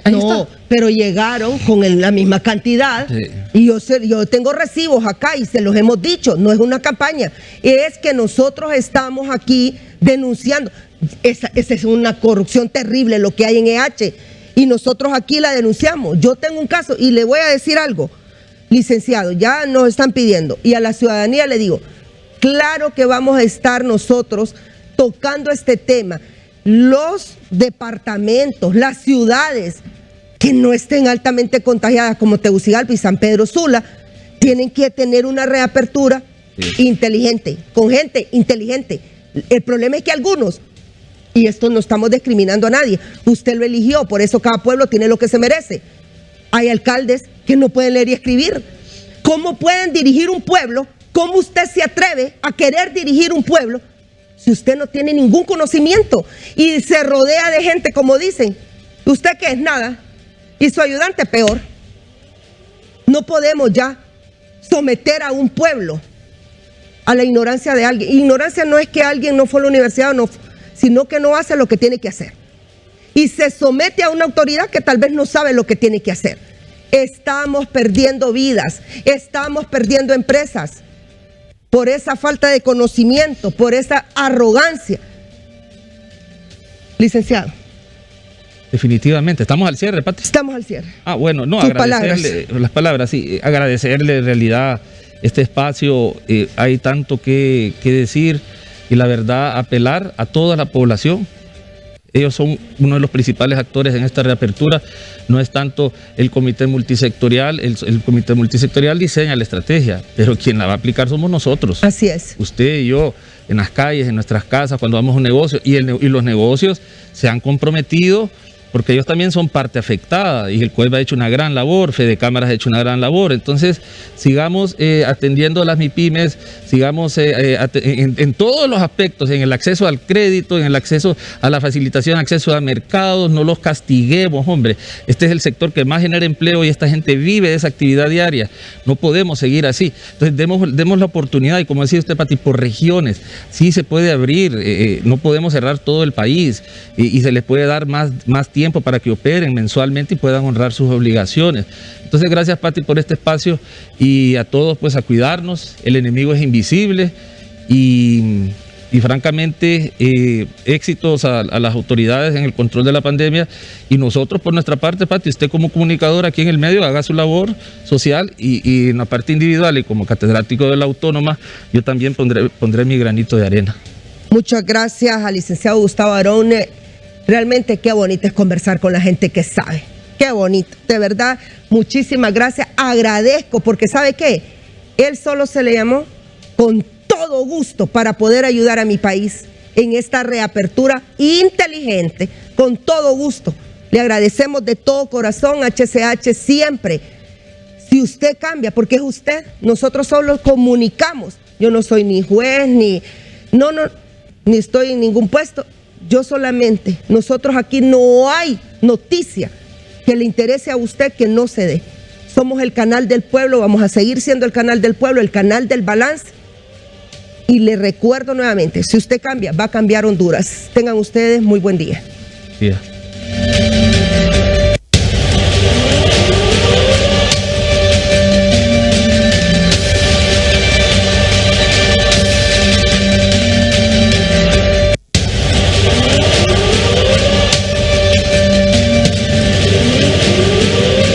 Ahí no, está. Pero llegaron con la misma cantidad. Sí. Y yo tengo recibos acá y se los hemos dicho, no es una campaña, es que nosotros estamos aquí denunciando. Esa es una corrupción terrible lo que hay en EH y nosotros aquí la denunciamos. Yo tengo un caso y le voy a decir algo, licenciado, ya nos están pidiendo y a la ciudadanía le digo, claro que vamos a estar nosotros tocando este tema. Los departamentos, las ciudades que no estén altamente contagiadas como Tegucigalpa y San Pedro Sula, tienen que tener una reapertura inteligente, con gente inteligente. El problema es que algunos, y esto no estamos discriminando a nadie, usted lo eligió, por eso cada pueblo tiene lo que se merece. Hay alcaldes que no pueden leer y escribir. ¿Cómo pueden dirigir un pueblo? ¿Cómo usted se atreve a querer dirigir un pueblo si usted no tiene ningún conocimiento y se rodea de gente, como dicen, usted que es nada y su ayudante peor? No podemos ya someter a un pueblo a la ignorancia de alguien. Ignorancia no es que alguien no fue a la universidad o no, sino que no hace lo que tiene que hacer y se somete a una autoridad que tal vez no sabe lo que tiene que hacer. Estamos perdiendo vidas, estamos perdiendo empresas por esa falta de conocimiento, por esa arrogancia. Licenciado. Definitivamente. ¿Estamos al cierre, Pati? Estamos al cierre. Bueno, no, sus agradecerle las palabras, sí, agradecerle en realidad este espacio. Hay tanto que decir y la verdad apelar a toda la población. Ellos son uno de los principales actores en esta reapertura. No es tanto el comité multisectorial, el comité multisectorial diseña la estrategia, pero quien la va a aplicar somos nosotros. Así es. Usted y yo, en las calles, en nuestras casas, cuando vamos a un negocio, y los negocios se han comprometido porque ellos también son parte afectada y el COEP ha hecho una gran labor, Fede Cámaras ha hecho una gran labor. Entonces, sigamos atendiendo a las MIPYMES, sigamos en todos los aspectos, en el acceso al crédito, en el acceso a la facilitación, acceso a mercados, no los castiguemos, hombre. Este es el sector que más genera empleo y esta gente vive de esa actividad diaria. No podemos seguir así. Entonces, demos la oportunidad y como decía usted, Pati, por regiones, sí se puede abrir, no podemos cerrar todo el país y se les puede dar más tiempo para que operen mensualmente y puedan honrar sus obligaciones. Entonces, gracias, Pati, por este espacio y a todos, pues, a cuidarnos. El enemigo es invisible y francamente, éxitos a las autoridades en el control de la pandemia y nosotros, por nuestra parte, Pati, usted como comunicador aquí en el medio, haga su labor social y en la parte individual y como catedrático de la Autónoma, yo también pondré mi granito de arena. Muchas gracias al licenciado Gustavo Arone. Realmente qué bonito es conversar con la gente que sabe. Qué bonito, de verdad, muchísimas gracias. Agradezco porque ¿sabe qué? Él solo se le llamó con todo gusto para poder ayudar a mi país en esta reapertura inteligente, con todo gusto. Le agradecemos de todo corazón, HCH, siempre. Si usted cambia, porque es usted, nosotros solo comunicamos. Yo no soy ni juez, ni estoy en ningún puesto. Yo solamente, nosotros aquí no hay noticia que le interese a usted que no se dé. Somos el canal del pueblo, vamos a seguir siendo el canal del pueblo, el canal del balance. Y le recuerdo nuevamente, si usted cambia, va a cambiar Honduras. Tengan ustedes muy buen día. Yeah.